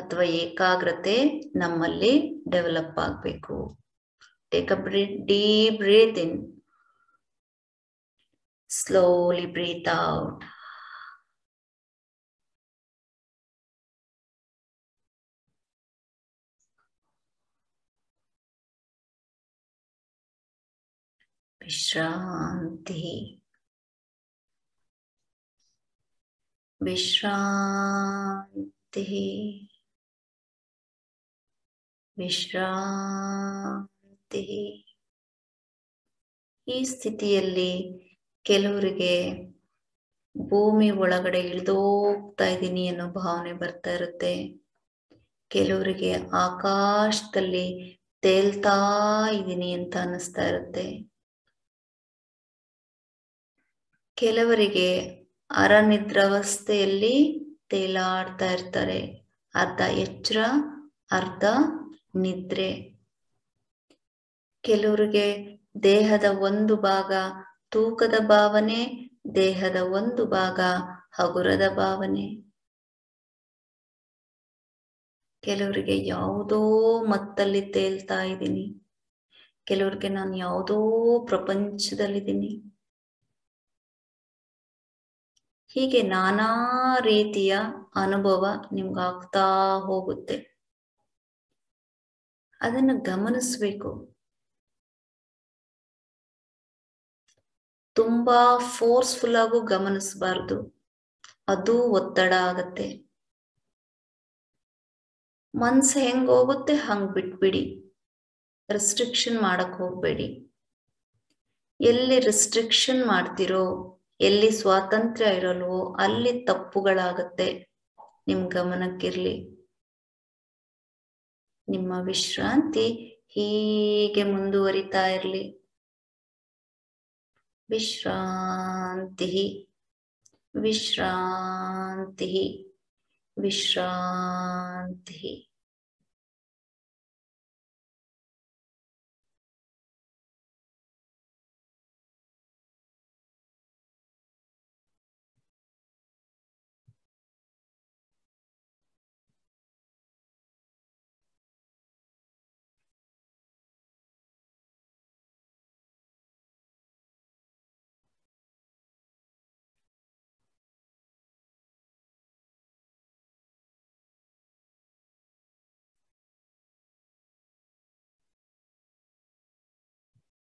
ಅಥವಾ ಏಕಾಗ್ರತೆ ನಮ್ಮಲ್ಲಿ ಡೆವಲಪ್ ಆಗಬೇಕು. Take a deep breath in, slowly breathe out. ವಿಶ್ರಾಂತಿ, ವಿಶ್ರಾಂತಿ, ವಿಶ್ರಾಂತಿ. ಈ ಸ್ಥಿತಿಯಲ್ಲಿ ಕೆಲವರಿಗೆ ಭೂಮಿ ಒಳಗಡೆ ಇಳಿದೋಗ್ತಾ ಇದ್ದೀನಿ ಅನ್ನೋ ಭಾವನೆ ಬರ್ತಾ ಇರುತ್ತೆ. ಕೆಲವರಿಗೆ ಆಕಾಶದಲ್ಲಿ ತೇಲ್ತಾ ಇದ್ದೀನಿ ಅಂತ ಅನ್ನಿಸ್ತಾ ಇರುತ್ತೆ. ಕೆಲವರಿಗೆ ಅರನಿದ್ರಾವಸ್ಥೆಯಲ್ಲಿ ತೇಲಾಡ್ತಾ ಇರ್ತಾರೆ. ಅರ್ಧ ಎಚ್ಚರ, ಅರ್ಧ ನಿದ್ರೆ. ಕೆಲವರಿಗೆ ದೇಹದ ಒಂದು ಭಾಗ ತೂಕದ ಭಾವನೆ, ದೇಹದ ಒಂದು ಭಾಗ ಹಗುರದ ಭಾವನೆ. ಕೆಲವರಿಗೆ ಯಾವುದೋ ಮತ್ತಲ್ಲಿ ತೇಲ್ತಾ ಇದ್ದೀನಿ, ಕೆಲವರಿಗೆ ನಾನು ಯಾವುದೋ ಪ್ರಪಂಚದಲ್ಲಿದ್ದೀನಿ. ಹೀಗೆ ನಾನಾ ರೀತಿಯ ಅನುಭವ ನಿಮ್ಗಾಗ್ತಾ ಹೋಗುತ್ತೆ. ಅದನ್ನು ಗಮನಿಸ್ಬೇಕು. ತುಂಬಾ ಫೋರ್ಸ್ಫುಲ್ ಆಗು ಗಮನಿಸಬಾರ್ದು, ಅದು ಒತ್ತಡ ಆಗತ್ತೆ. ಮನ್ಸು ಹೆಂಗ್ ಹೋಗುತ್ತೆ ಹಂಗ್ ಬಿಟ್ಬಿಡಿ, ರೆಸ್ಟ್ರಿಕ್ಷನ್ ಮಾಡಕ್ ಹೋಗ್ಬೇಡಿ. ಎಲ್ಲಿ ರೆಸ್ಟ್ರಿಕ್ಷನ್ ಮಾಡ್ತಿರೋ, ಎಲ್ಲಿ ಸ್ವಾತಂತ್ರ್ಯ ಇರಲ್ವೋ ಅಲ್ಲಿ ತಪ್ಪುಗಳಾಗತ್ತೆ. ನಿಮ್ ಗಮನಕ್ಕಿರ್ಲಿ. ನಿಮ್ಮ ವಿಶ್ರಾಂತಿ ಹೀಗೆ ಮುಂದುವರಿತಾ ಇರ್ಲಿ. ವಿಶ್ರಾಂತಿ, ವಿಶ್ರಾಂತಿ, ವಿಶ್ರಾಂತಿ.